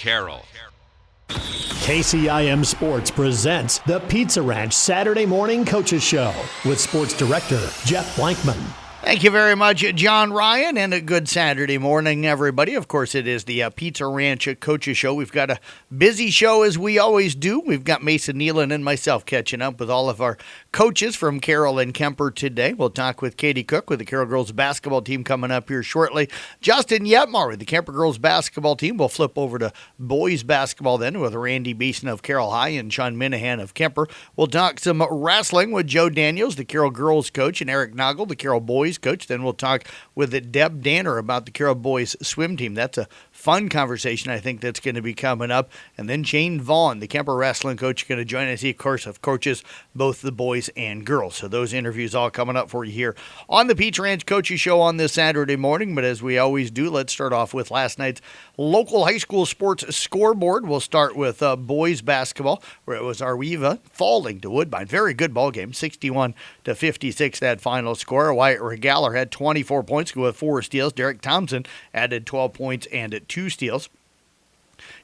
Carroll. KCIM Sports presents the Pizza Ranch Saturday Morning Coaches Show with Sports Director Jeff Blankman. Thank you very much, John Ryan, and a good Saturday morning, everybody. Of course, it is the Pizza Ranch Coaches Show. We've got a busy show, as we always do. We've got Mason Nealon and myself catching up with all of our coaches from Carroll and Kemper today. We'll talk with Katie Cook with the Carroll girls basketball team coming up here shortly. Justin Yetmar with the Kemper girls basketball team. We'll flip over to boys basketball then with Randy Beeson of Carroll High and Sean Minahan of Kemper. We'll talk some wrestling with Joe Daniels, the Carroll girls coach, and Eric Noggle, the Carroll boys coach. Then we'll talk with Deb Danner about the Carroll boys swim team. That's a fun conversation, I think, that's going to be coming up. And then Shane Vaughn, the Kemper wrestling coach, is going to join us. He, of course, coaches both the boys and girls. So those interviews all coming up for you here on the Pizza Ranch Coaches Show on this Saturday morning. But as we always do, let's start off with last night's local high school sports scoreboard. We'll start with boys basketball, where it was Arweva falling to Woodbine. Very good ball game, 61-56, that final score. Wyatt Regaler had 24 points with 4 steals. Derek Thompson added 12 points and 2 steals.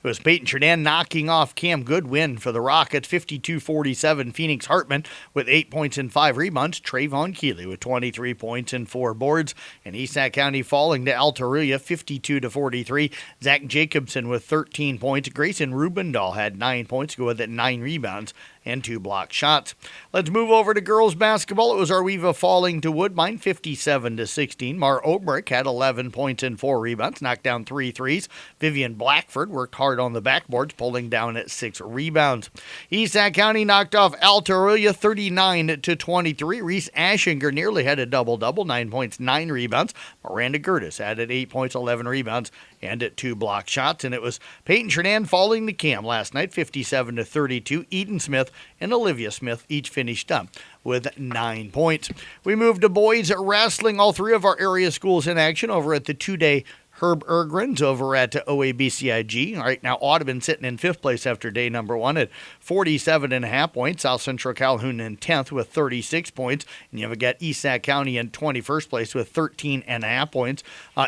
It was Peyton Chernan knocking off Cam Goodwin for the Rockets, 52-47. Phoenix Hartman with 8 points and 5 rebounds. Trayvon Keeley with 23 points and 4 boards. And East Sac County falling to Altarulla, 52-43. Zach Jacobson with 13 points. Grayson Rubendahl had 9 points, go with it 9 rebounds and 2 block shots. Let's move over to girls basketball. It was Arweva falling to Woodbine, 57-16. Mar Obrick had 11 points and 4 rebounds, knocked down 3 threes. Vivian Blackford worked hard on the backboards, pulling down at 6 rebounds. East Sac County knocked off Altarulla 39-23. Reese Ashinger nearly had a double-double, 9 points, 9 rebounds. Miranda Gertis added 8 points, 11 rebounds, and 2 block shots. And it was Peyton Chernan falling to Cam last night, 57-32. Eden Smith and Olivia Smith each finished up with 9 points. We moved to boys wrestling. All 3 of our area schools in action over at the 2-day Herb Ergrins over at OABCIG. All right, now Audubon sitting in 5th place after day number 1 at 47.5 points. South Central Calhoun in 10th with 36 points. And you've got East Sac County in 21st place with 13.5 points.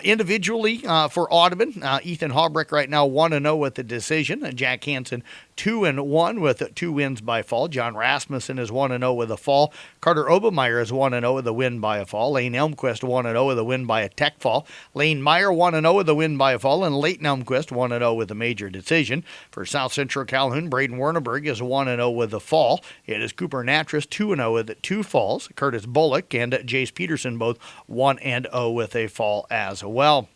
Individually for Audubon, Ethan Haubrick right now 1-0 with the decision. Jack Hansen 2-1 with 2 wins by fall. John Rasmussen is 1-0 with a fall. Carter Obermeyer is 1-0 with a win by a fall. Lane Elmquist 1-0 with a win by a tech fall. Lane Meyer 1-0 with a win by a fall. And Leighton Elmquist 1-0 with a major decision. For South Central Calhoun, Braden Werneberg is 1-0 with a fall. It is Cooper Natras 2-0 with 2 falls. Curtis Bullock and Jace Peterson both 1-0 with a fall as well.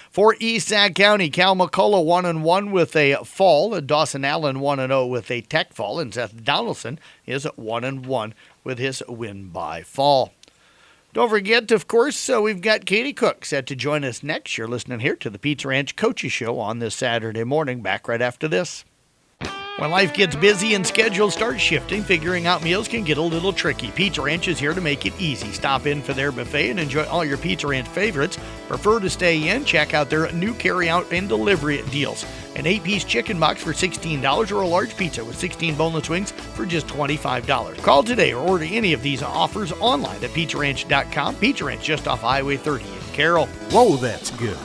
For East Sac County, Cal McCullough 1-1 with a fall. Dawson Allen 1-0 with a tech fall. And Seth Donaldson is 1-1 with his win by fall. Don't forget, of course, we've got Katie Cook set to join us next. You're listening here to the Pizza Ranch Coaches Show on this Saturday morning. Back right after this. When life gets busy and schedules start shifting, figuring out meals can get a little tricky. Pizza Ranch is here to make it easy. Stop in for their buffet and enjoy all your Pizza Ranch favorites. Prefer to stay in? Check out their new carry-out and delivery deals. An 8-piece chicken box for $16 or a large pizza with 16 boneless wings for just $25. Call today or order any of these offers online at pizzaranch.com. Pizza Ranch just off Highway 30 in Carroll. Whoa, that's good.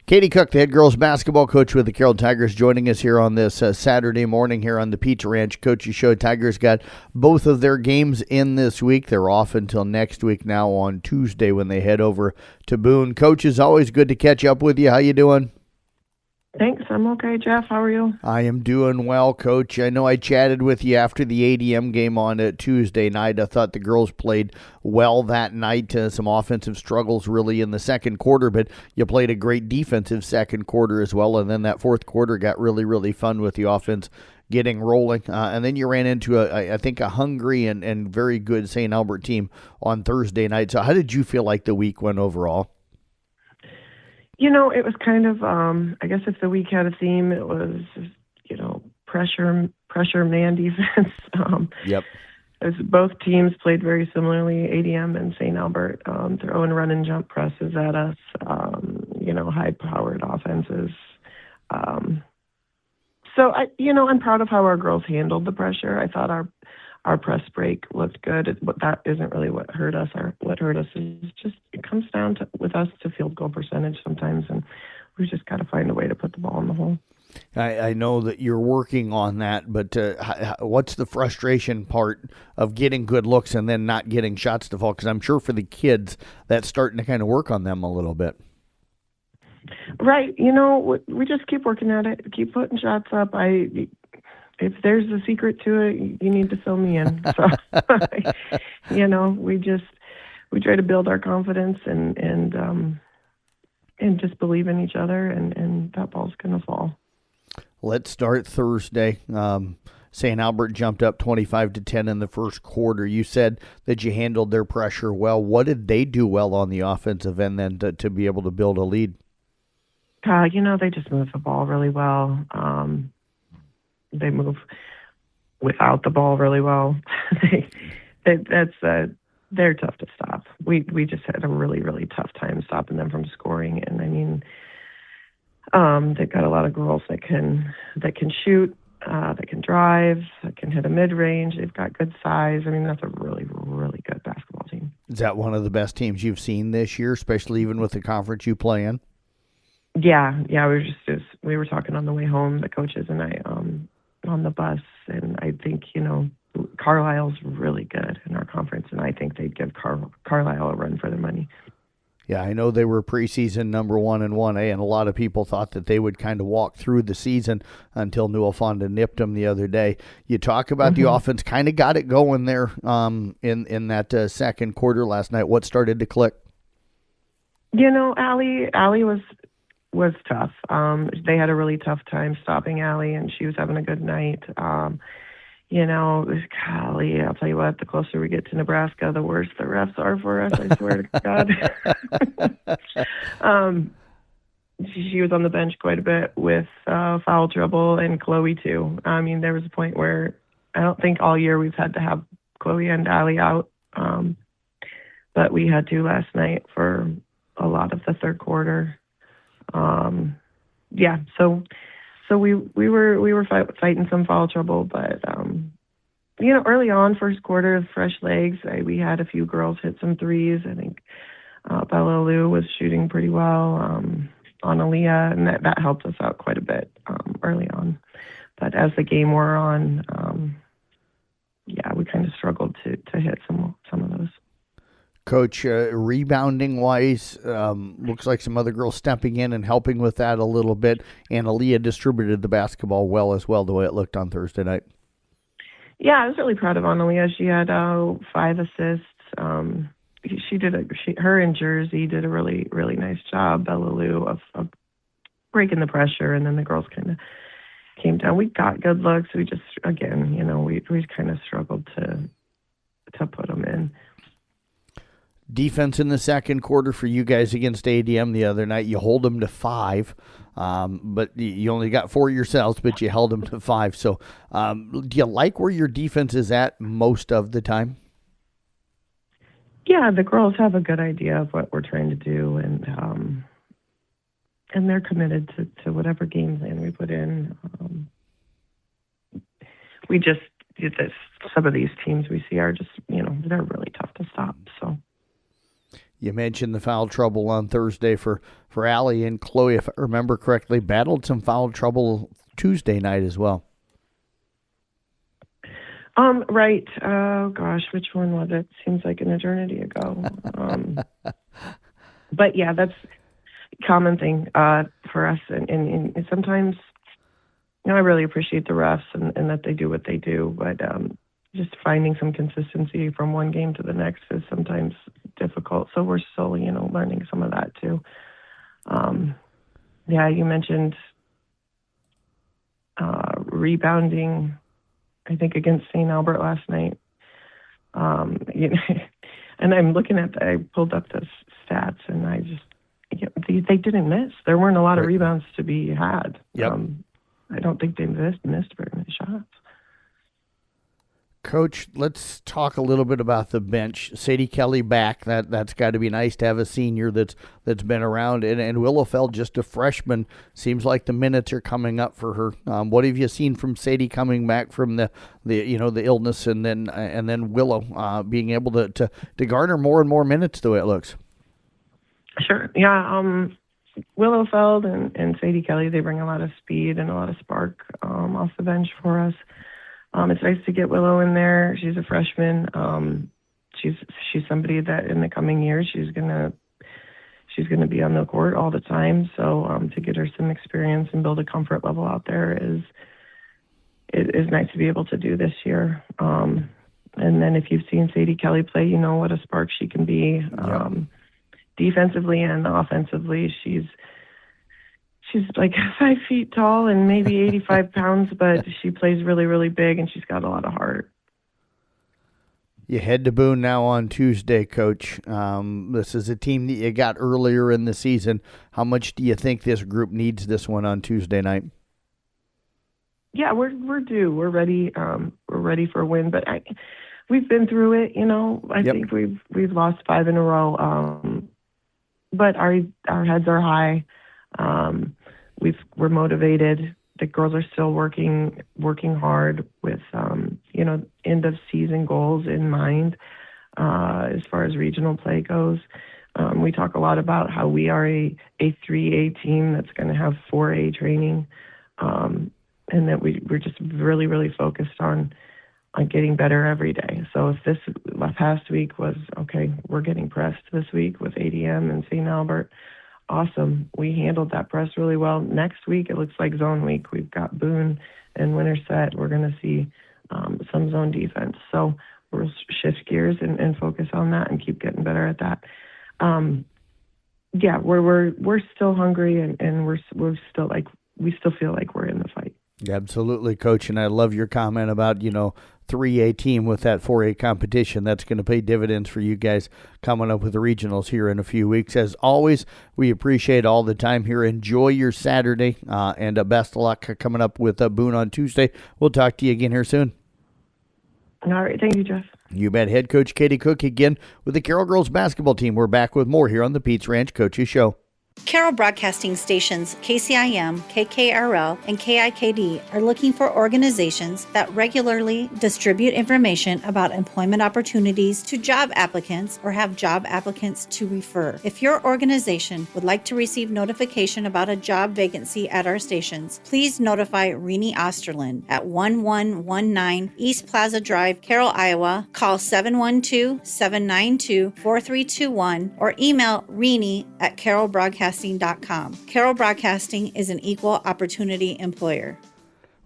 Katie Cook, the head girls basketball coach with the Carroll Tigers, joining us here on this Saturday morning here on the Pizza Ranch Coaches Show. Tigers got both of their games in this week. They're off until next week now on Tuesday when they head over to Boone. Coach, it's always good to catch up with you. How you doing? Thanks. I'm okay, Jeff. How are you? I am doing well, Coach. I know I chatted with you after the ADM game on Tuesday night. I thought the girls played well that night. Some offensive struggles really in the second quarter, but you played a great defensive second quarter as well. And then that fourth quarter got really, really fun with the offense getting rolling. And then you ran into, I think, a hungry and very good St. Albert team on Thursday night. So how did you feel like the week went overall? You know, it was kind of, I guess if the week had a theme, it was, pressure man defense. Yep. As both teams played very similarly, ADM and St. Albert, throwing run and jump presses at us, high-powered offenses. So I'm proud of how our girls handled the pressure. I thought our our press break looked good. But that isn't really what hurt us. What hurt us is just it comes down to with us to field goal percentage sometimes, and we just got to find a way to put the ball in the hole. I know that you're working on that, but what's the frustration part of getting good looks and then not getting shots to fall? Because I'm sure for the kids, that's starting to kind of work on them a little bit. Right. We just keep working at it, keep putting shots up. If there's a secret to it, you need to fill me in. So, we try to build our confidence and just believe in each other, and that ball's going to fall. Let's start Thursday. St. Albert jumped up 25-10 in the first quarter. You said that you handled their pressure well. What did they do well on the offensive end then to be able to build a lead? They just move the ball really well. They move without the ball really well. They're tough to stop. We just had a really, really tough time stopping them from scoring. And I mean, they've got a lot of girls that can shoot, that can drive, that can hit a mid-range. They've got good size. I mean, that's a really, really good basketball team. Is that one of the best teams you've seen this year, especially even with the conference you play in? Yeah. We were talking on the way home, the coaches and I, on the bus, and I think Carlisle's really good in our conference, and I think they'd give Carlisle a run for their money. Yeah, I know they were preseason number 1 in 1A, and a lot of people thought that they would kind of walk through the season until Newell Fonda nipped them the other day. You talk about the offense, kind of got it going there in that second quarter last night. What started to click? Allie was tough. They had a really tough time stopping Allie, and she was having a good night. Golly, I'll tell you what, the closer we get to Nebraska, the worse the refs are for us, I swear to God. She was on the bench quite a bit with foul trouble, and Chloe too. I mean, there was a point where I don't think all year we've had to have Chloe and Allie out, but we had to last night for a lot of the third quarter. So we were fighting some foul trouble, but early on, first quarter, fresh legs. We had a few girls hit some threes. I think Bella Lou was shooting pretty well on Aaliyah, and that helped us out quite a bit early on. But as the game wore on, we kind of struggled to hit some of those. Coach, rebounding-wise, looks like some other girls stepping in and helping with that a little bit, and Aaliyah distributed the basketball well as well, the way it looked on Thursday night. Yeah, I was really proud of Aaliyah. She had 5 assists. Her and Jersey did a really, really nice job, Bella Lou, of breaking the pressure, and then the girls kind of came down. We got good looks. We just, again, we kind of struggled to put them in. Defense in the second quarter for you guys against ADM the other night. You hold them to 5, but you only got 4 yourselves, but you held them to 5. So do you like where your defense is at most of the time? Yeah, the girls have a good idea of what we're trying to do, and they're committed to whatever game plan we put in. We just did this. Some of these teams we see are just, they're really tough to stop, so. You mentioned the foul trouble on Thursday for Allie, and Chloe, if I remember correctly, battled some foul trouble Tuesday night as well. Right. Oh, gosh, which one was it? Seems like an eternity ago. But, yeah, that's a common thing for us. And sometimes, I really appreciate the refs and that they do what they do. But just finding some consistency from one game to the next is sometimes difficult. So we're still, learning some of that too. You mentioned rebounding, I think, against St. Albert last night. And I'm looking I pulled up the stats, and I just, they didn't miss. There weren't a lot of rebounds to be had. Yep. I don't think they missed very many shots. Coach, let's talk a little bit about the bench. Sadie Kelly back. That's got to be nice to have a senior that's been around. And Willowfeld, just a freshman. Seems like the minutes are coming up for her. What have you seen from Sadie coming back from the illness, and then Willow being able to garner more and more minutes the way it looks? Sure. Yeah. Willowfeld and Sadie Kelly, they bring a lot of speed and a lot of spark off the bench for us. It's nice to get Willow in there. She's a freshman. She's somebody that in the coming years she's gonna be on the court all the time. So to get her some experience and build a comfort level out there is nice to be able to do this year. And then if you've seen Sadie Kelly play, you know what a spark she can be. Defensively and offensively, she's like 5 feet tall and maybe 85 pounds, but she plays really, really big, and she's got a lot of heart. You head to Boone now on Tuesday, Coach. This is a team that you got earlier in the season. How much do you think this group needs this one on Tuesday night? Yeah, we're due. We're ready. We're ready for a win, but we've been through it. I think we've lost 5 in a row. But our heads are high. We're motivated. The girls are still working hard with end of season goals in mind as far as regional play goes. We talk a lot about how we are a 3A team that's going to have 4A training, and that we're just really, really focused on getting better every day. So if this past week was, okay, we're getting pressed this week with ADM and St. Albert, awesome. We handled that press really well. Next week, it looks like zone week. We've got Boone and Winterset. We're going to see some zone defense. So we'll shift gears and focus on that and keep getting better at that. We're still hungry, and we're still we still feel like we're in the fight. Absolutely, Coach, and I love your comment about 3A team with that 4A competition. That's going to pay dividends for you guys coming up with the regionals here in a few weeks. As always, we appreciate all the time here. Enjoy your Saturday, and best of luck coming up with Boone on Tuesday. We'll talk to you again here soon. All right, thank you, Jeff. You bet. Head coach Katie Cook again with the Carroll girls basketball team. We're back with more here on the Pete's Ranch Coaches Show. Carroll Broadcasting stations KCIM, KKRL, and KIKD are looking for organizations that regularly distribute information about employment opportunities to job applicants or have job applicants to refer. If your organization would like to receive notification about a job vacancy at our stations, please notify Renee Osterland at 1119 East Plaza Drive, Carroll, Iowa. Call 712-792-4321 or email Renee at carrollbroadcasting.com. Carroll Broadcasting is an equal opportunity employer.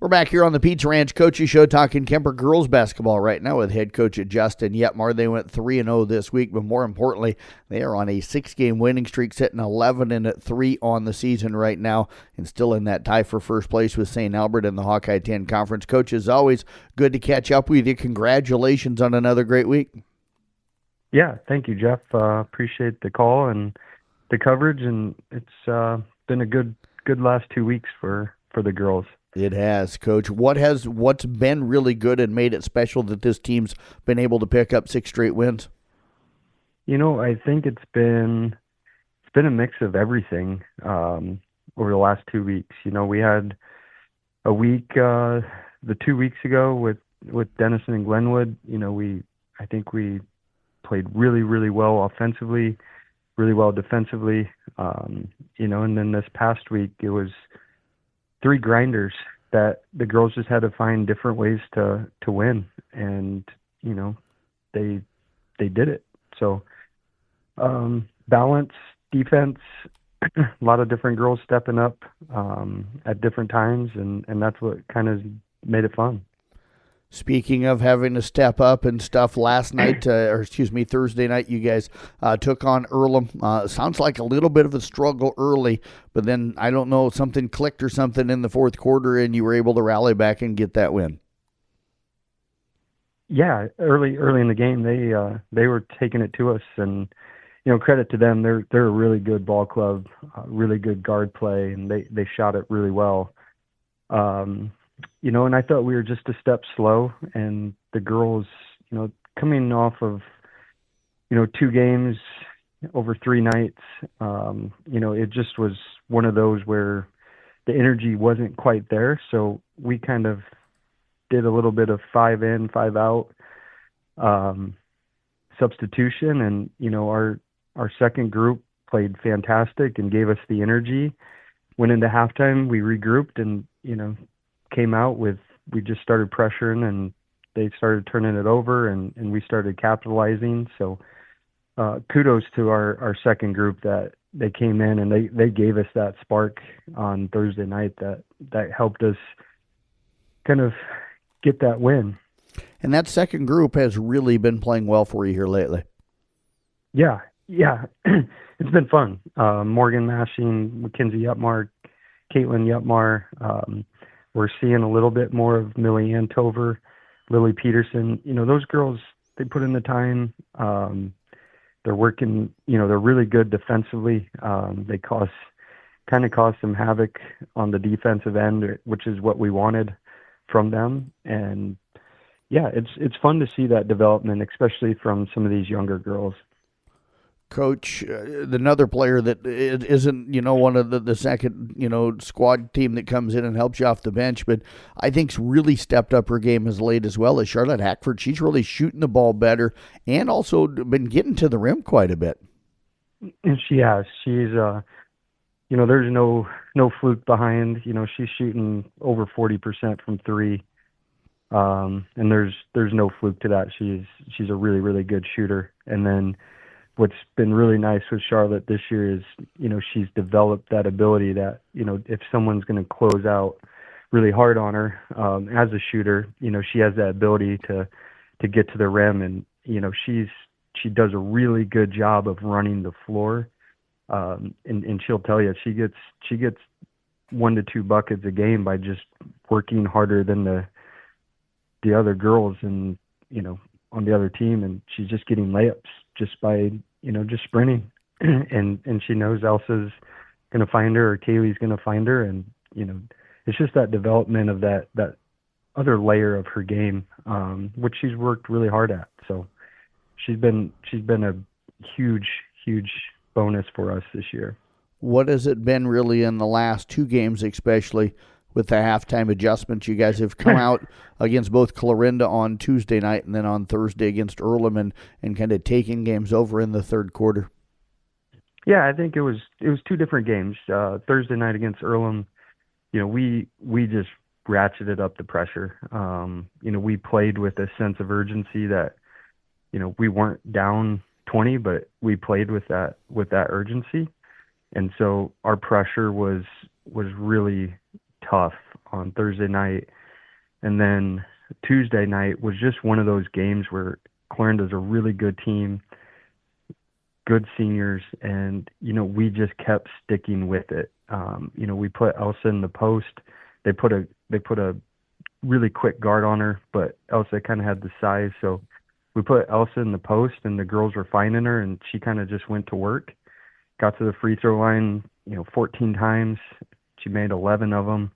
We're back here on the Pete's Ranch Coaches Show talking Kemper girls basketball right now with head coach Justin Yetmar. They went 3-0 this week, but more importantly, they are on a 6-game winning streak, sitting 11-3 on the season right now, and still in that tie for first place with St. Albert in the Hawkeye 10 Conference. Coach, as always, good to catch up with you. Congratulations on another great week. Yeah, thank you, Jeff. Appreciate the call and the coverage, and it's been a good last 2 weeks for the girls. It has, Coach. What's been really good and made it special that this team's been able to pick up 6 straight wins? I think it's been a mix of everything over the last 2 weeks. We had a week the 2 weeks ago with Denison and Glenwood. I think we played really, really well offensively, really well defensively, and then this past week it was 3 grinders that the girls just had to find different ways to win, and they did it. So balance, defense, a lot of different girls stepping up at different times, and that's what kind of made it fun. Speaking of having to step up and stuff, last night, Thursday night, you guys took on Earlham. Sounds like a little bit of a struggle early, but then, I don't know, something clicked or something in the fourth quarter, and you were able to rally back and get that win. Yeah, early in the game, they were taking it to us, and credit to them. They're a really good ball club, really good guard play, and they shot it really well. And I thought we were just a step slow, and the girls, coming off of, 2 games over 3 nights, it just was one of those where the energy wasn't quite there. So we kind of did a little bit of 5 in, 5 out substitution. And, our second group played fantastic and gave us the energy. Went into halftime, we regrouped and, came out with, we just started pressuring and they started turning it over and we started capitalizing. So kudos to our second group that they came in and they gave us that spark on Thursday night that helped us kind of get that win. And that second group has really been playing well for you here lately. Yeah. It's been fun. Morgan Mashing, Mackenzie Yupmar, Caitlin Yupmar. We're seeing a little bit more of Millie Antover, Lily Peterson. Those girls, they put in the time. They're working, they're really good defensively. They cause some havoc on the defensive end, which is what we wanted from them. And yeah, it's fun to see that development, especially from some of these younger girls. Coach, another player that isn't, one of the second, squad team that comes in and helps you off the bench, but I think's really stepped up her game as late as well as Charlotte Hackford. She's really shooting the ball better and also been getting to the rim quite a bit. And she has. She's, there's no fluke behind. She's shooting over 40% from 3. And there's no fluke to that. She's a really, really good shooter. And then what's been really nice with Charlotte this year is, she's developed that ability that, if someone's going to close out really hard on her as a shooter, she has that ability to get to the rim. And, she does a really good job of running the floor. And she'll tell you, she gets 1 to 2 buckets a game by just working harder than the other girls and, on the other team. And she's just getting layups just by, just sprinting. and she knows Elsa's going to find her or Kaylee's going to find her. And, it's just that development of that other layer of her game, which she's worked really hard at. So she's been a huge, huge bonus for us this year. What has it been really in the last 2 games, especially with the halftime adjustments? You guys have come out against both Clarinda on Tuesday night and then on Thursday against Earlham and kind of taking games over in the third quarter. Yeah, I think it was 2 different games. Thursday night against Earlham, we just ratcheted up the pressure. We played with a sense of urgency that, we weren't down 20, but we played with that urgency. And so our pressure was really tough on Thursday night. And then Tuesday night was just one of those games where Clarinda's a really good team, good seniors, and, we just kept sticking with it. We put Elsa in the post. They put a really quick guard on her, but Elsa kind of had the size. So we put Elsa in the post and the girls were finding her and she kind of just went to work, got to the free throw line, 14 times. She made 11 of them.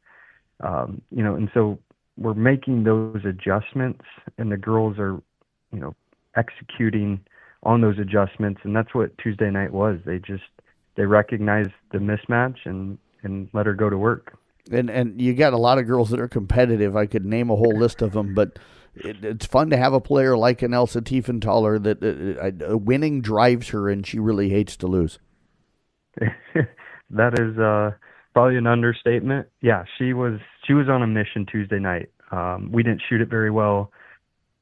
And so we're making those adjustments and the girls are, executing on those adjustments. And that's what Tuesday night was. They recognized the mismatch and let her go to work. And you got a lot of girls that are competitive. I could name a whole list of them, but it's fun to have a player like an Elsa Tiefenthaler that winning drives her and she really hates to lose. That is probably an understatement. Yeah, she was on a mission Tuesday night. We didn't shoot it very well.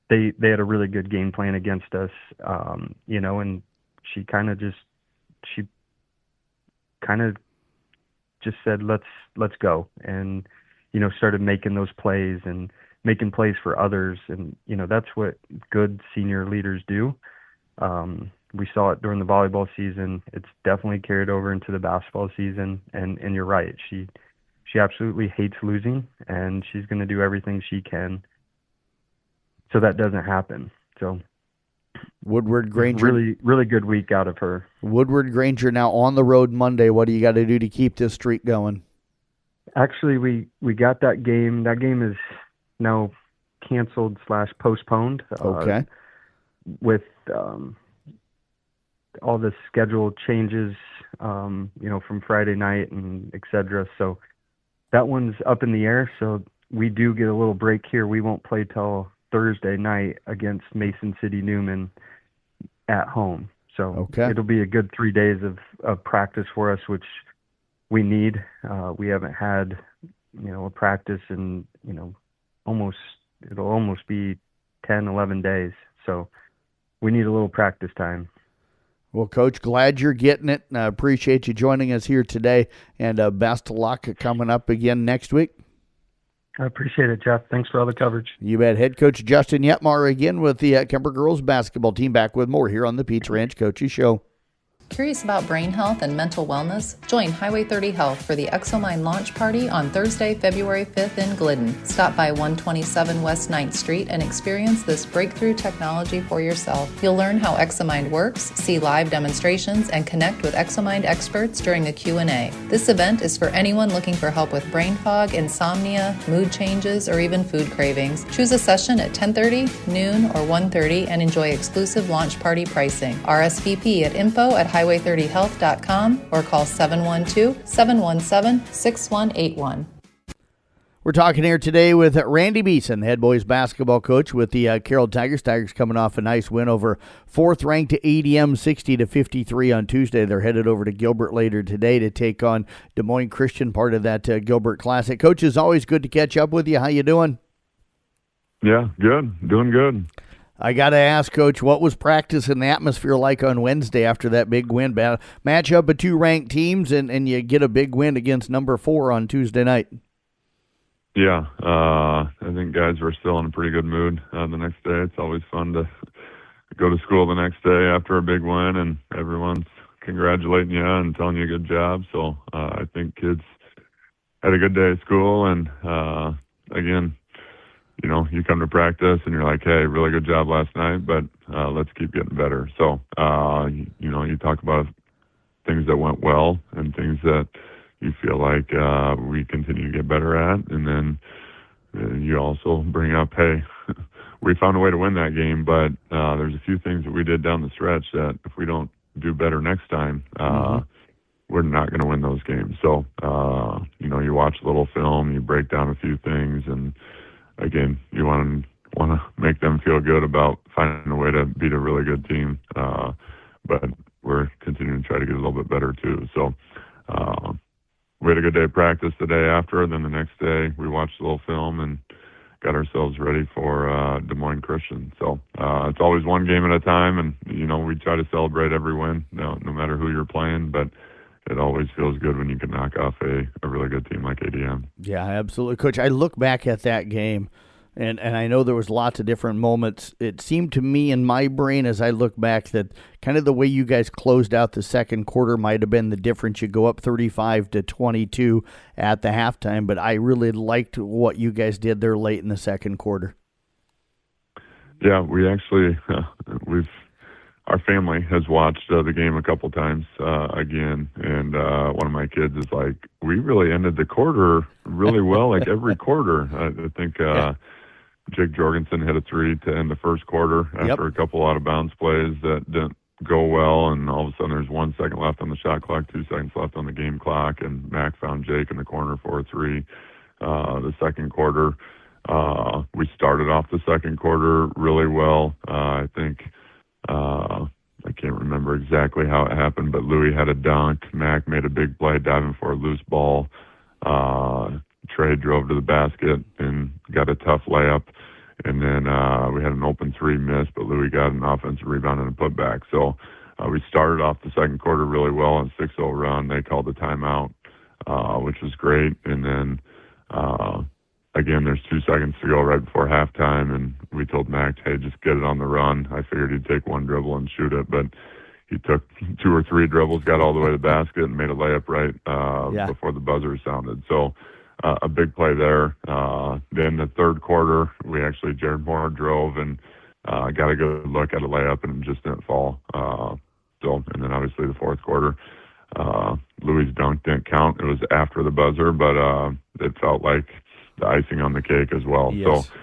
They had a really good game plan against us, and she kind of just said, let's go. And, started making those plays and making plays for others. And, that's what good senior leaders do. We saw it during the volleyball season. It's definitely carried over into the basketball season. And you're right. She absolutely hates losing, and she's going to do everything she can so that doesn't happen. So Woodward Granger, really, really good week out of her. Woodward Granger now on the road Monday. What do you got to do to keep this streak going? Actually, we got that game. That game is now canceled / postponed. Okay. With all the schedule changes, from Friday night and et cetera. So that one's up in the air. So we do get a little break here. We won't play till Thursday night against Mason City Newman at home. So it'll be a good 3 days of practice for us, which we need. We haven't had, a practice in, it'll almost be 10, 11 days. So we need a little practice time. Well, Coach, glad you're getting it. I appreciate you joining us here today, and best of luck coming up again next week. I appreciate it, Jeff. Thanks for all the coverage. You bet. Head coach Justin Yetmar again with the Kemper girls basketball team, back with more here on the Pizza Ranch Coaches Show. Curious about brain health and mental wellness? Join Highway 30 Health for the ExoMind launch party on Thursday, February 5th in Glidden. Stop by 127 West 9th Street and experience this breakthrough technology for yourself. You'll learn how ExoMind works, see live demonstrations, and connect with ExoMind experts during a Q&A. This event is for anyone looking for help with brain fog, insomnia, mood changes, or even food cravings. Choose a session at 10:30, noon, or 1:30 and enjoy exclusive launch party pricing. RSVP at info@highway30health.com or call 712-717-6181. We're talking here today with Randy Beeson, head boys basketball coach with the Carroll Tigers. Tigers coming off a nice win over fourth-ranked ADM 60-53 on Tuesday. They're headed over to Gilbert later today to take on Des Moines Christian, part of that Gilbert Classic. Coach, it's always good to catch up with you. How you doing? Yeah, good. Doing good. I got to ask, Coach, what was practice and the atmosphere like on Wednesday after that big win? Matchup of two ranked teams, and you get a big win against number 4 on Tuesday night. Yeah, I think guys were still in a pretty good mood the next day. It's always fun to go to school the next day after a big win, and everyone's congratulating you and telling you a good job. So I think kids had a good day at school, and again, you come to practice and you're like, hey, really good job last night, but let's keep getting better. So, you talk about things that went well and things that you feel like we continue to get better at. And then you also bring up, hey, we found a way to win that game, but there's a few things that we did down the stretch that if we don't do better next time, we're not going to win those games. So, you watch a little film, you break down a few things, and again, you want to make them feel good about finding a way to beat a really good team. But we're continuing to try to get a little bit better too. So we had a good day of practice the day after, and then the next day we watched a little film and got ourselves ready for Des Moines Christian. So it's always one game at a time, and we try to celebrate every win, no matter who you're playing. But it always feels good when you can knock off a really good team like ADM. Yeah, absolutely. Coach, I look back at that game, and I know there was lots of different moments. It seemed to me in my brain as I look back that kind of the way you guys closed out the second quarter might have been the difference. You go up 35-22 at the halftime, but I really liked what you guys did there late in the second quarter. Yeah, we actually, our family has watched the game a couple times again, and one of my kids is like, we really ended the quarter really well, like every quarter. I think Jake Jorgensen hit a 3 to end the first quarter after a couple out-of-bounds plays that didn't go well, and all of a sudden there's 1 second left on the shot clock, 2 seconds left on the game clock, and Mac found Jake in the corner for a 3. The second quarter, we started off the second quarter really well. I think I can't remember exactly how it happened, but Louis had a dunk. Mac made a big play diving for a loose ball. Trey drove to the basket and got a tough layup. And then we had an open 3 miss, but Louis got an offensive rebound and a putback. So we started off the second quarter really well on 6-0 run. They called the timeout, which was great. And then again, there's 2 seconds to go right before halftime, and we told Mac, hey, just get it on the run. I figured he'd take 1 dribble and shoot it, but he took 2 or 3 dribbles, got all the way to the basket, and made a layup right before the buzzer sounded. So a big play there. Then the third quarter, Jared Moore drove and got a good look at a layup, and it just didn't fall. And then obviously the fourth quarter, Louis' dunk didn't count. It was after the buzzer, but it felt like the icing on the cake as well. Yes. So,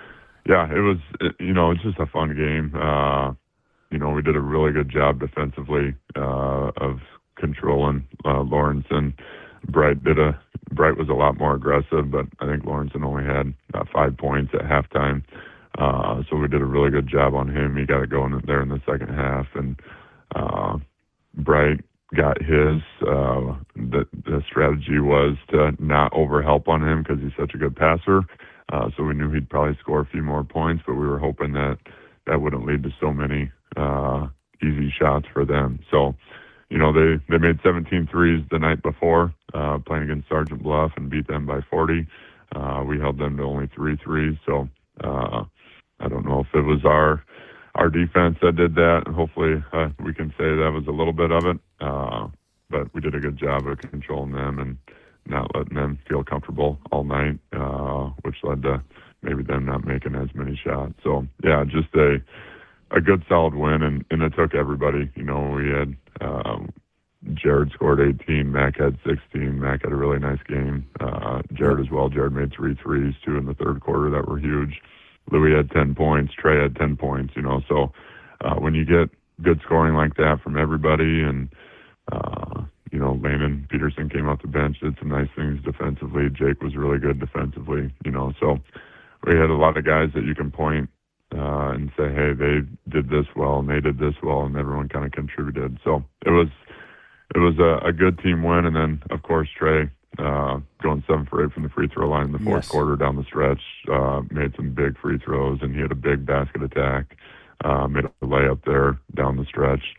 Yeah, it was, it's just a fun game. We did a really good job defensively of controlling Lawrenson. Bright was a lot more aggressive, but I think Lawrenson only had 5 points at halftime. So we did a really good job on him. He got it going there in the second half, and Bright got his. The strategy was to not overhelp on him because he's such a good passer. So we knew he'd probably score a few more points, but we were hoping that wouldn't lead to so many easy shots for them. So, they made 17 threes the night before, playing against Sergeant Bluff, and beat them by 40. We held them to only 3 threes. So I don't know if it was our defense that did that. Hopefully we can say that was a little bit of it. But we did a good job of controlling them and not letting them feel comfortable all night, which led to maybe them not making as many shots. So, yeah, just a good solid win, and it took everybody. We had Jared scored 18, Mac had 16. Mac had a really nice game. Jared as well. Jared made 3 threes, 2 in the third quarter that were huge. Louis had 10 points. Trey had 10 points, So when you get good scoring like that from everybody, and Landon Peterson came off the bench, did some nice things defensively. Jake was really good defensively, So we had a lot of guys that you can point and say, hey, they did this well and they did this well, and everyone kind of contributed. So it was a good team win. And then, of course, Trey going 7 for 8 from the free throw line in the fourth quarter down the stretch, made some big free throws, and he had a big basket attack, made a layup there down the stretch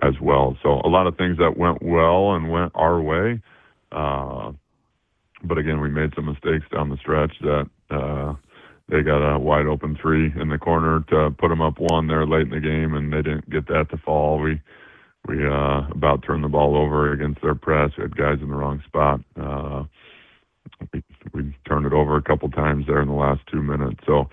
as well. So a lot of things that went well and went our way. But again, we made some mistakes down the stretch that they got a wide open 3 in the corner to put them up 1 there late in the game, and they didn't get that to fall. We about turned the ball over against their press. We had guys in the wrong spot. We turned it over a couple times there in the last 2 minutes. So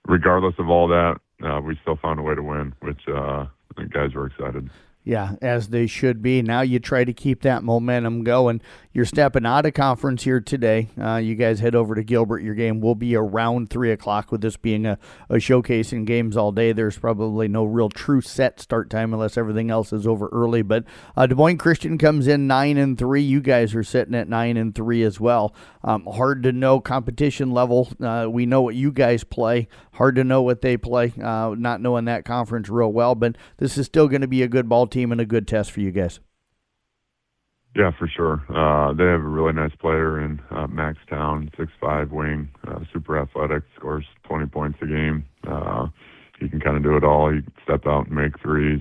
regardless of all that, we still found a way to win, which the guys were excited. Yeah, as they should be. Now you try to keep that momentum going. You're stepping out of conference here today. You guys head over to Gilbert. Your game will be around 3 o'clock. With this being a showcase in games all day, there's probably no real true set start time unless everything else is over early. But Des Moines Christian comes in 9-3. You guys are sitting at 9-3 as well. Hard to know competition level. We know what you guys play. Hard to know what they play, not knowing that conference real well. But this is still going to be a good ball team and a good test for you guys. Yeah, for sure. They have a really nice player in Max Town, 6'5", wing, super athletic, scores 20 points a game. He can kind of do it all. He can step out and make threes,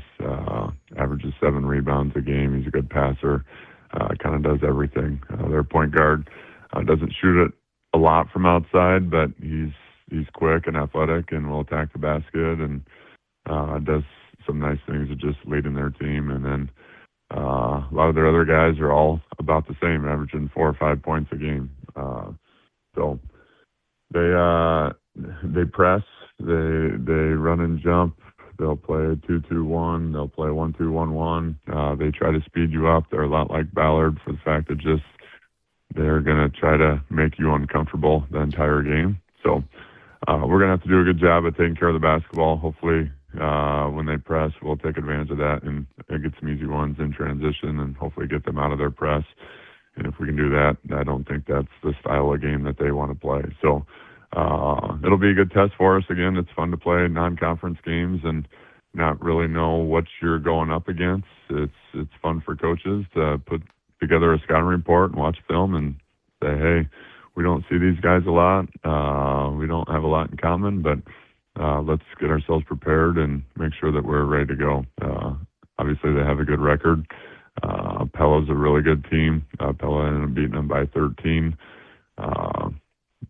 averages 7 rebounds a game. He's a good passer, kind of does everything. Their point guard doesn't shoot it a lot from outside, but he's quick and athletic and will attack the basket, and does some nice things of just leading their team. And then a lot of their other guys are all about the same, averaging 4 or 5 points a game. So they press, they run and jump. They'll play 2-2-1. They'll play 1-2-1-1. They try to speed you up. They're a lot like Ballard for the fact that just they're going to try to make you uncomfortable the entire game. So we're going to have to do a good job of taking care of the basketball. Hopefully when they press, we'll take advantage of that and get some easy ones in transition and hopefully get them out of their press. And if we can do that, I don't think that's the style of game that they want to play. So it'll be a good test for us. Again, it's fun to play non-conference games and not really know what you're going up against. It's fun for coaches to put together a scouting report and watch film and say, hey, we don't see these guys a lot. We don't have a lot in common, but let's get ourselves prepared and make sure that we're ready to go. Obviously, they have a good record. Pella's a really good team. Pella ended up beating them by 13.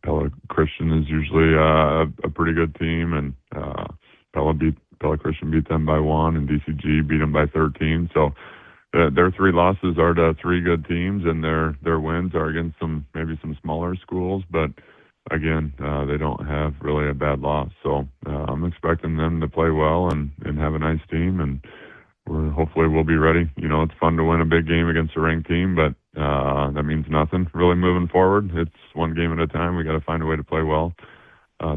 Pella Christian is usually a pretty good team, and Pella Christian beat them by 1, and DCG beat them by 13. So their 3 losses are to 3 good teams, and their wins are against maybe some smaller schools, but again, they don't have really a bad loss. So I'm expecting them to play well and have a nice team, and hopefully we'll be ready. It's fun to win a big game against a ranked team, but that means nothing really moving forward. It's one game at a time. We got to find a way to play well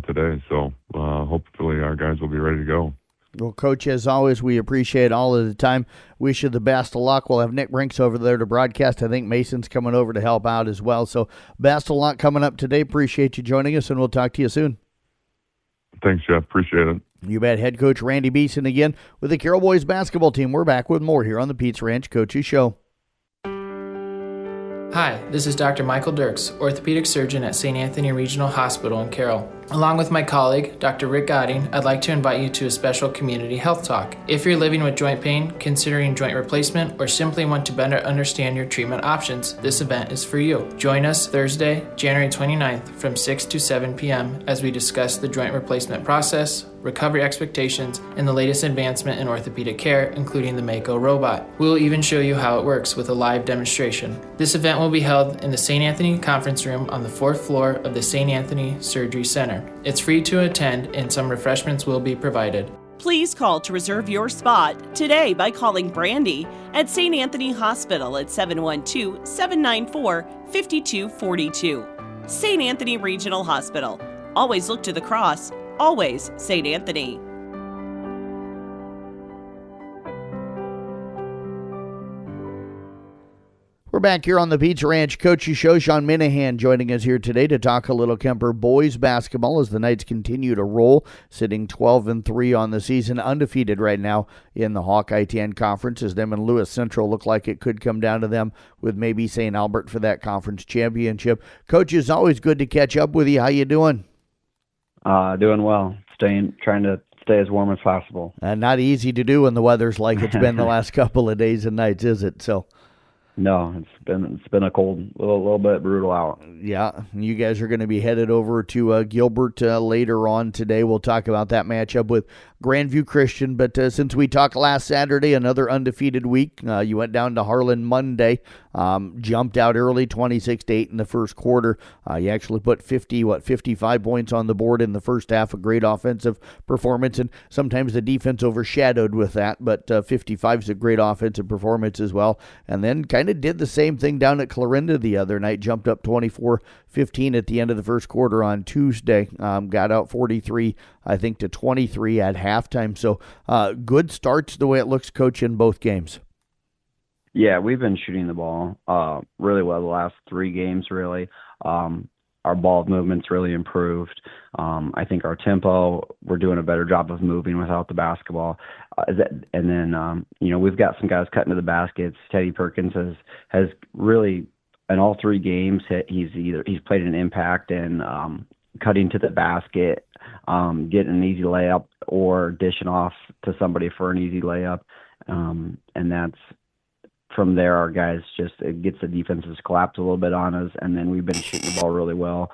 today. So hopefully our guys will be ready to go. Well, Coach, as always, we appreciate all of the time. Wish you the best of luck. We'll have Nick Brinks over there to broadcast. I think Mason's coming over to help out as well. So best of luck coming up today. Appreciate you joining us, and we'll talk to you soon. Thanks, Jeff. Appreciate it. You bet. Head coach Randy Beeson again with the Carroll Boys basketball team. We're back with more here on the Pizza Ranch Coaches Show. Hi, this is Dr. Michael Dirks, orthopedic surgeon at St. Anthony Regional Hospital in Carroll. Along with my colleague, Dr. Rick Godding, I'd like to invite you to a special community health talk. If you're living with joint pain, considering joint replacement, or simply want to better understand your treatment options, this event is for you. Join us Thursday, January 29th from 6 to 7 p.m. as we discuss the joint replacement process, recovery expectations, and the latest advancement in orthopedic care, including the Mako robot. We will even show you how it works with a live demonstration. This event will be held in the St. Anthony Conference Room on the 4th floor of the St. Anthony Surgery Center. It's free to attend, and some refreshments will be provided. Please call to reserve your spot today by calling Brandy at St. Anthony Hospital at 712-794-5242. St. Anthony Regional Hospital. Always look to the cross. Always St. Anthony. We're back here on the Pizza Ranch Coaches Show. Sean Minahan joining us here today to talk a little Kemper boys basketball as the Knights continue to roll, sitting 12-3 on the season, undefeated right now in the Hawkeye 10 Conference, as them and Lewis Central look like it could come down to them with maybe St. Albert for that conference championship. Coach, it's always good to catch up with you. How you doing? Doing well. Trying to stay as warm as possible. Not easy to do when the weather's like it's been the last couple of days and nights, is it? So. No, it's been a cold, little bit brutal out. Yeah, you guys are going to be headed over to Gilbert later on today. We'll talk about that matchup with Grandview Christian. But since we talked last Saturday, another undefeated week. You went down to Harlan Monday, jumped out early, 26-8 in the first quarter. You actually put 55 points on the board in the first half. A great offensive performance, and sometimes the defense overshadowed with that. But 55 is a great offensive performance as well. And then kind of did the same thing down at Clarinda the other night. Jumped up 24-15 at the end of the first quarter on Tuesday. Got out 43, I think, to 23 at halftime. So good starts the way it looks, Coach, in both games. Yeah, we've been shooting the ball really well the last 3 games, really. Our ball movement's really improved. I think our tempo, we're doing a better job of moving without the basketball. And then, we've got some guys cutting to the baskets. Teddy Perkins has really, in all 3 games, he's played an impact in cutting to the basket, getting an easy layup, or dishing off to somebody for an easy layup. And that's, from there, our guys it gets the defenses collapse a little bit on us, and then we've been shooting the ball really well.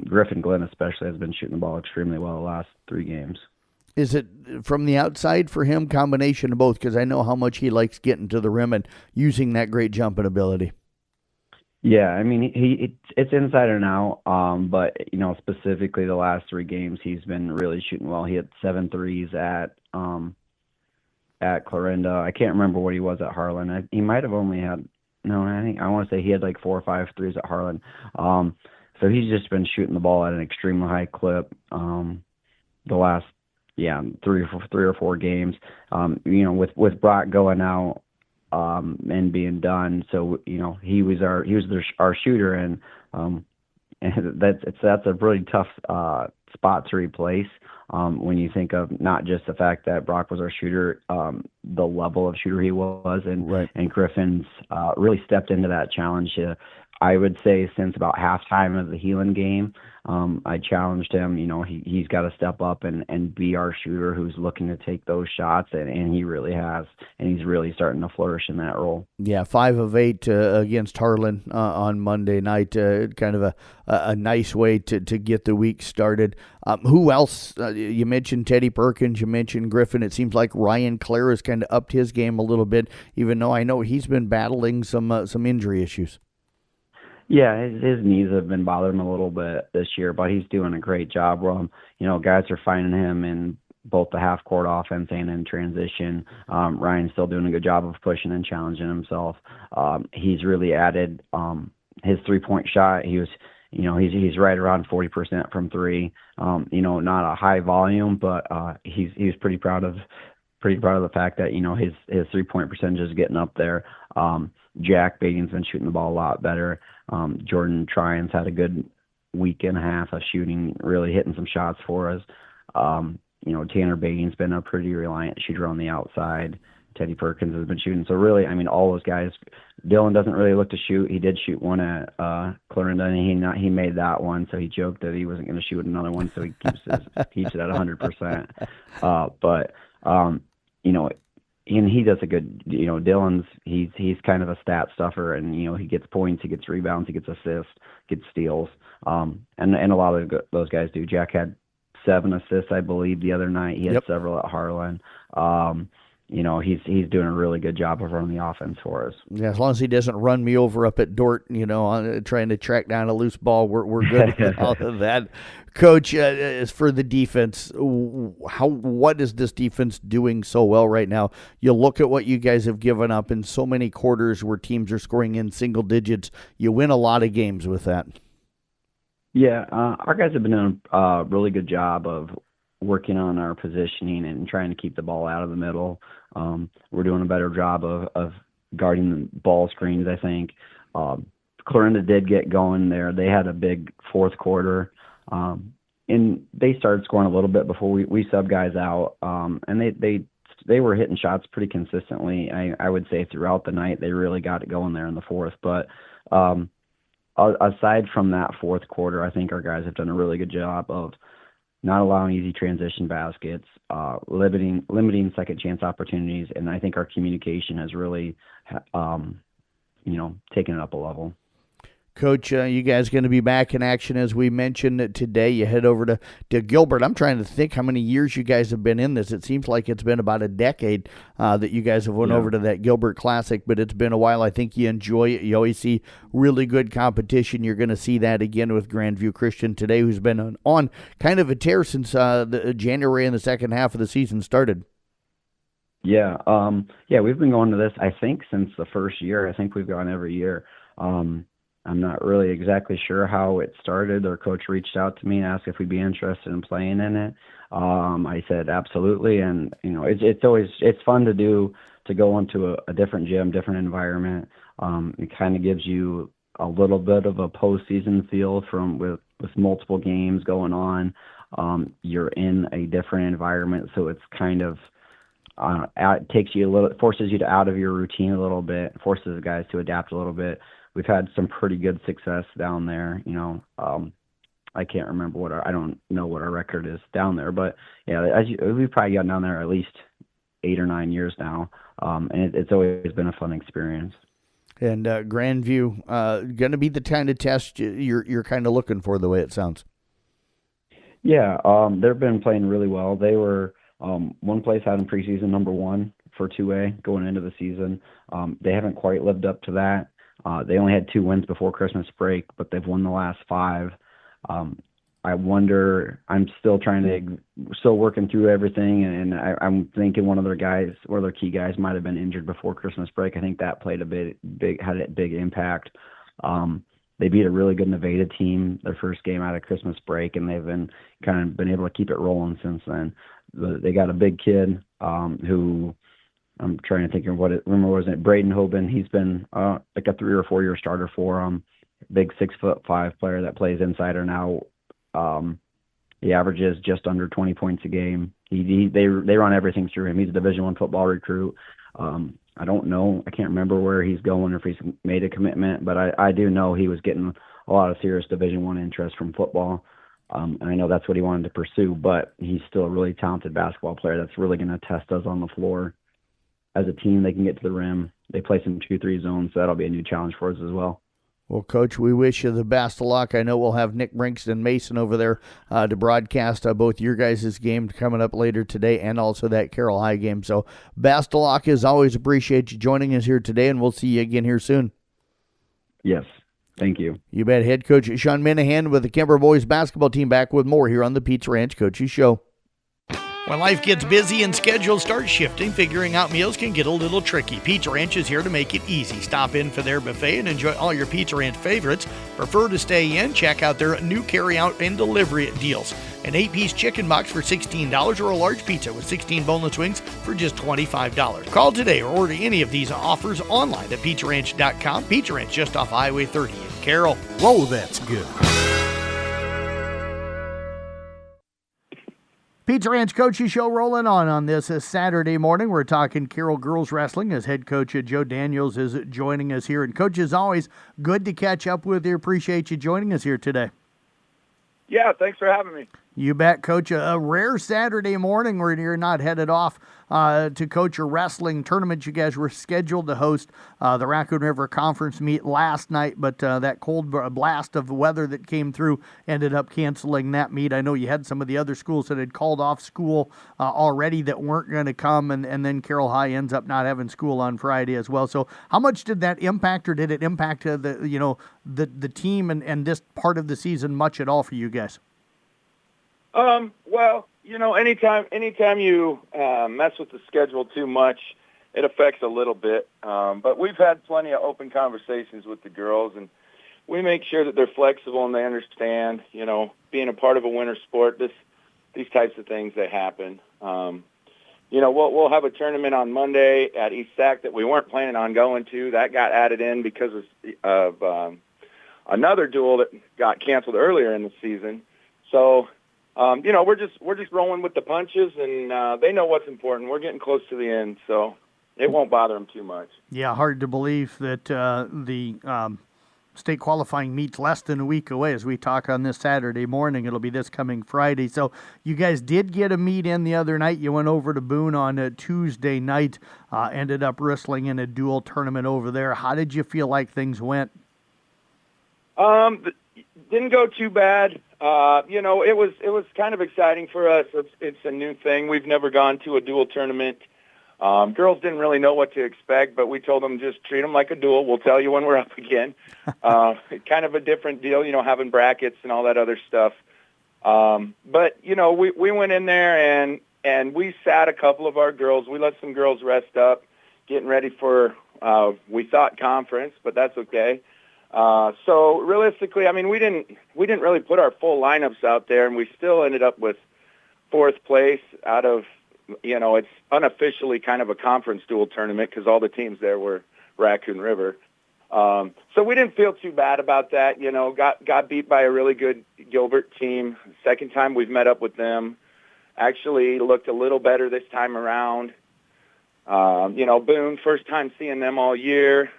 Griffin Glenn especially has been shooting the ball extremely well the last 3 games. Is it from the outside for him, combination of both? Because I know how much he likes getting to the rim and using that great jumping ability. Yeah, I mean, it's inside and out, but, specifically the last 3 games, he's been really shooting well. He hit 7 threes at Clarinda. I can't remember what he was at Harlan. He might have only had, I want to say he had like 4 or 5 threes at Harlan. So he's just been shooting the ball at an extremely high clip the last 3 or 4 games. With Brock going out and being done, so he was our shooter, and that's a really tough spot to replace. When you think of not just the fact that Brock was our shooter, the level of shooter he was, and Griffin's really stepped into that challenge. I would say since about halftime of the Heelan game, I challenged him. He's got to step up and be our shooter who's looking to take those shots, and he really has, and he's really starting to flourish in that role. Yeah, 5 of 8 against Harlan on Monday night. Kind of a nice way to get the week started. Who else? You mentioned Teddy Perkins. You mentioned Griffin. It seems like Ryan Clare has kind of upped his game a little bit, even though I know he's been battling some injury issues. Yeah, his knees have been bothering him a little bit this year, but he's doing a great job. Guys are finding him in both the half-court offense and in transition. Ryan's still doing a good job of pushing and challenging himself. He's really added his 3-point shot. He he's right around 40% from three. Not a high volume, but he's pretty proud of the fact that his 3-point percentage is getting up there. Jack Beatty's been shooting the ball a lot better. Jordan Tryon's had a good week and a half of shooting, really hitting some shots for us. Tanner Beatty's been a pretty reliant shooter on the outside. Teddy Perkins has been shooting. So really, all those guys. Dylan doesn't really look to shoot. He did shoot one at Clarinda, and he made that one. So he joked that he wasn't going to shoot another one. So he keeps it at 100%. And he does a good. Dylan's he's kind of a stat stuffer, and he gets points, he gets rebounds, he gets assists, gets steals. And a lot of those guys do. Jack had 7 assists, I believe, the other night. He had several at Harlan. He's doing a really good job of running the offense for us. Yeah, as long as he doesn't run me over up at Dort, trying to track down a loose ball, we're good with all of that. Coach, as for the defense, what is this defense doing so well right now? You look at what you guys have given up in so many quarters where teams are scoring in single digits. You win a lot of games with that. Yeah, our guys have been doing a really good job of working on our positioning and trying to keep the ball out of the middle. We're doing a better job of guarding the ball screens, I think. Clarinda did get going there. They had a big fourth quarter, and they started scoring a little bit before we subbed guys out, and they were hitting shots pretty consistently. I would say throughout the night they really got it going there in the fourth. But aside from that fourth quarter, I think our guys have done a really good job of not allowing easy transition baskets, limiting second chance opportunities, and I think our communication has really, taken it up a level. Coach, you guys going to be back in action as we mentioned today. You head over to Gilbert. I'm trying to think how many years you guys have been in this. It seems like it's been about a decade that you guys have went over to that Gilbert Classic, but it's been a while. I think you enjoy it. You always see really good competition. You're going to see that again with Grandview Christian today, who's been on kind of a tear since the January and the second half of the season started. Yeah, we've been going to this, I think, since the first year. I think we've gone every year. I'm not really exactly sure how it started. Their coach reached out to me and asked if we'd be interested in playing in it. I said absolutely, and it's fun to go into a different gym, different environment. It kind of gives you a little bit of a postseason feel with multiple games going on. You're in a different environment, so it's kind of takes you forces you out of your routine a little bit, forces the guys to adapt a little bit. We've had some pretty good success down there. I can't remember I don't know what our record is down there, but yeah, we've probably gotten down there at least 8 or 9 years now, and it's always been a fun experience. And Grandview, going to be the kind of test you're kind of looking for, the way it sounds. Yeah, they've been playing really well. They were one place had in preseason number 1 for 2A going into the season. They haven't quite lived up to that. They only had 2 wins before Christmas break, but they've won the last 5. I wonder, I'm still working through everything, and I'm thinking one of their key guys might have been injured before Christmas break. I think that played had a big impact. They beat a really good Nevada team their first game out of Christmas break, and they've been able to keep it rolling since then. They got a big kid who, I'm trying to think of wasn't Braden Hoban. He's been like a 3 or 4 year starter for him. Big 6'5" player that plays inside or now. He averages just under 20 points a game. They run everything through him. He's a Division I football recruit. I don't know. I can't remember where he's going or if he's made a commitment, but I do know he was getting a lot of serious Division I interest from football. And I know that's what he wanted to pursue, but he's still a really talented basketball player that's really going to test us on the floor. As a team, they can get to the rim. They play some 2-3 zones, so that'll be a new challenge for us as well. Well, Coach, we wish you the best of luck. I know we'll have Nick Brinks and Mason over there to broadcast both your guys' game coming up later today and also that Carroll High game. So best of luck. As always, appreciate you joining us here today, and we'll see you again here soon. Yes, thank you. You bet. Head coach Sean Minahan with the Kemper boys basketball team back with more here on the Pizza Ranch Coaches Show. When life gets busy and schedules start shifting, figuring out meals can get a little tricky. Pizza Ranch is here to make it easy. Stop in for their buffet and enjoy all your Pizza Ranch favorites. Prefer to stay in? Check out their new carry-out and delivery deals. An 8-piece chicken box for $16 or a large pizza with 16 boneless wings for just $25. Call today or order any of these offers online at PizzaRanch.com. Pizza Ranch just off Highway 30 in Carroll. Whoa, that's good. Pizza Ranch Coaches Show rolling on this Saturday morning. We're talking Carroll Girls Wrestling as head coach Joe Daniels is joining us here. And Coach, as always, good to catch up with you. Appreciate you joining us here today. Yeah, thanks for having me. You bet, Coach. A rare Saturday morning where you're not headed off to coach a wrestling tournament. You guys were scheduled to host the Raccoon River Conference meet last night, but that cold blast of weather that came through ended up canceling that meet. I know you had some of the other schools that had called off school already that weren't going to come, and then Carroll High ends up not having school on Friday as well. So how much did that impact, or did it impact the team and this part of the season much at all for you guys? Well, anytime you mess with the schedule too much, it affects a little bit. But we've had plenty of open conversations with the girls, and we make sure that they're flexible and they understand, being a part of a winter sport, these types of things, they happen. We'll have a tournament on Monday at East Sac that we weren't planning on going to. That got added in because of another duel that got canceled earlier in the season. So, we're just rolling with the punches, and they know what's important. We're getting close to the end, so it won't bother them too much. Yeah, hard to believe that the state qualifying meets less than a week away as we talk on this Saturday morning. It'll be this coming Friday. So you guys did get a meet in the other night. You went over to Boone on a Tuesday night, ended up wrestling in a dual tournament over there. How did you feel like things went? Didn't go too bad. It was kind of exciting for us. It's a new thing. We've never gone to a dual tournament. Girls didn't really know what to expect, but we told them just treat them like a duel. We'll tell you when we're up again. Kind of a different deal, having brackets and all that other stuff. But we went in there and we sat a couple of our girls. We let some girls rest up, getting ready for we thought conference, but that's okay. So realistically, we didn't really put our full lineups out there, and we still ended up with fourth place out of, it's unofficially kind of a conference dual tournament because all the teams there were Raccoon River. So we didn't feel too bad about that. Got beat by a really good Gilbert team. Second time we've met up with them. Actually looked a little better this time around. Boone, first time seeing them all year.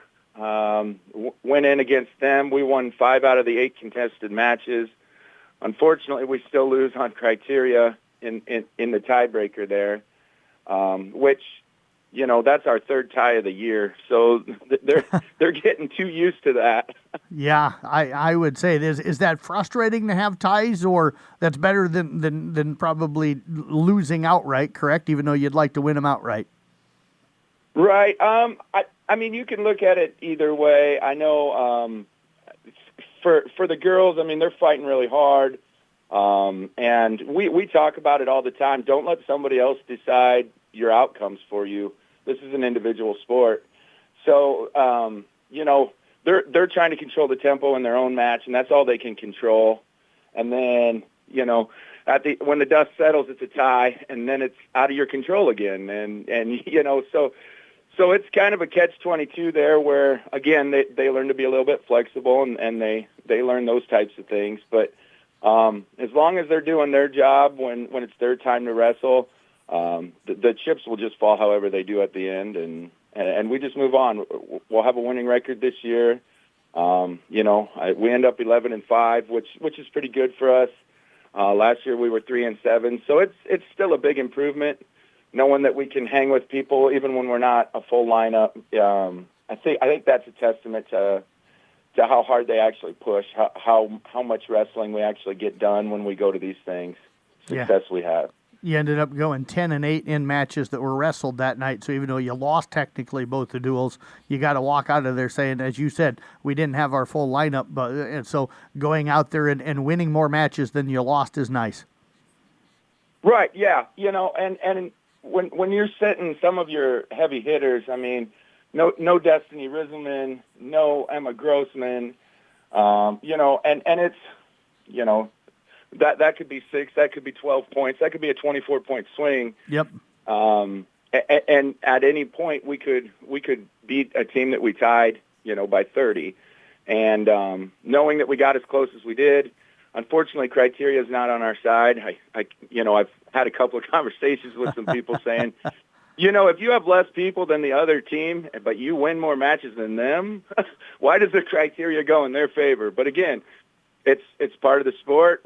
Went in against them. We won 5 out of the 8 contested matches. Unfortunately, we still lose on criteria in the tiebreaker there, which, that's our third tie of the year. So they're getting too used to that. Yeah, I would say is that frustrating to have ties, or that's better than probably losing outright, correct? Even though you'd like to win them outright. Right. You can look at it either way. I know for the girls, they're fighting really hard. And we talk about it all the time. Don't let somebody else decide your outcomes for you. This is an individual sport. So, they're trying to control the tempo in their own match, and that's all they can control. And then, when the dust settles, it's a tie, and then it's out of your control again. And so it's kind of a catch-22 there where, again, they learn to be a little bit flexible, and they learn those types of things. But as long as they're doing their job when it's their time to wrestle, the chips will just fall however they do at the end, and we just move on. We'll have a winning record this year. We end up 11-5, which is pretty good for us. Last year we were 3-7, so it's still a big improvement. Knowing that we can hang with people even when we're not a full lineup, I think that's a testament to how hard they actually push, how much wrestling we actually get done when we go to these things. Success we have. You ended up going 10-8 in matches that were wrestled that night. So even though you lost technically both the duels, you got to walk out of there saying, as you said, we didn't have our full lineup. But and so going out there and winning more matches than you lost is nice. Right, yeah. And when you're sitting some of your heavy hitters, I mean, no Destiny Rizzleman, no Emma Grossman, and it's, that could be 6, that could be 12 points, that could be a 24-point swing. Yep. And at any point we could beat a team that we tied, by 30. And knowing that we got as close as we did, unfortunately, criteria is not on our side. I've had a couple of conversations with some people saying, if you have less people than the other team, but you win more matches than them, why does the criteria go in their favor? But again, it's part of the sport.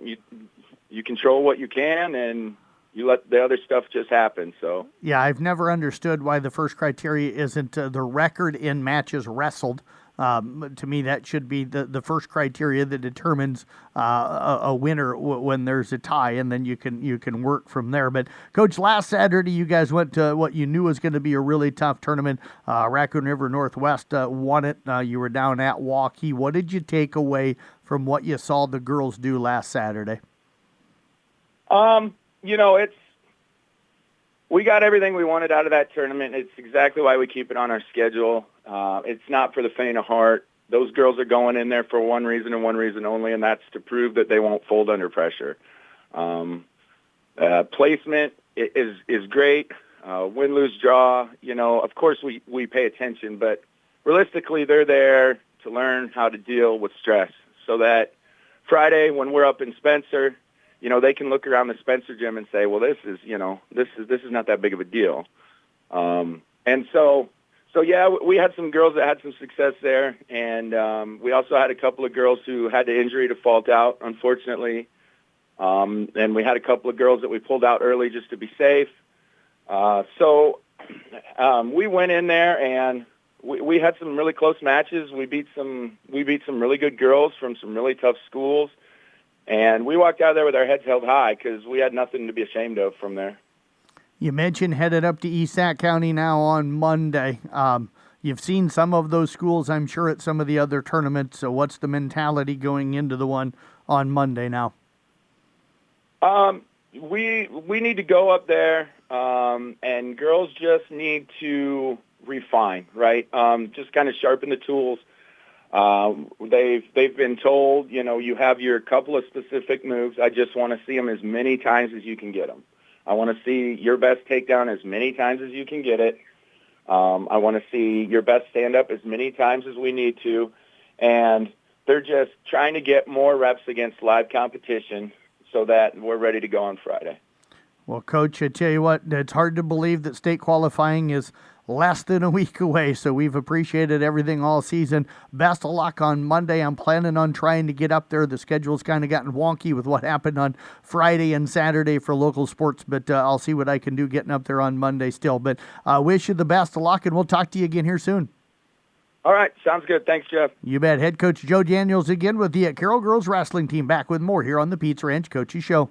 You control what you can, and you let the other stuff just happen. So yeah, I've never understood why the first criteria isn't the record in matches wrestled. To me, that should be the first criteria that determines a winner when there's a tie, and then you can work from there. But Coach, last Saturday you guys went to what you knew was going to be a really tough tournament. Raccoon River Northwest won it. You were down at Waukee. What did you take away from what you saw the girls do last Saturday? We got everything we wanted out of that tournament. It's exactly why we keep it on our schedule. It's not for the faint of heart. Those girls are going in there for one reason and one reason only, and that's to prove that they won't fold under pressure. Placement is great. Win, lose, draw. Of course we pay attention, but realistically they're there to learn how to deal with stress so that Friday when we're up in Spencer, they can look around the Spencer gym and say, well, this is not that big of a deal. And so yeah, we had some girls that had some success there, and we also had a couple of girls who had the injury to fault out, unfortunately. And we had a couple of girls that we pulled out early just to be safe. So we went in there and we had some really close matches. We beat some really good girls from some really tough schools. And we walked out of there with our heads held high because we had nothing to be ashamed of from there. You mentioned headed up to East Sac County now on Monday. You've seen some of those schools, I'm sure, at some of the other tournaments. So what's the mentality going into the one on Monday now? We need to go up there, and girls just need to refine, right? Just kind of sharpen the tools. They've been told, you have your couple of specific moves. I just want to see them as many times as you can get them. I want to see your best takedown as many times as you can get it. I want to see your best stand-up as many times as we need to. And they're just trying to get more reps against live competition so that we're ready to go on Friday. Well, Coach, I tell you what, it's hard to believe that state qualifying is less than a week away, so we've appreciated everything all season. Best of luck on Monday. I'm planning on trying to get up there. The schedule's kind of gotten wonky with what happened on Friday and Saturday for local sports, but I'll see what I can do getting up there on Monday still. But wish you the best of luck, and we'll talk to you again here soon. All right, sounds good. Thanks, Jeff. You bet. Head Coach Joe Daniels again with the Carroll Girls Wrestling Team, back with more here on the Pizza Ranch Coaches Show.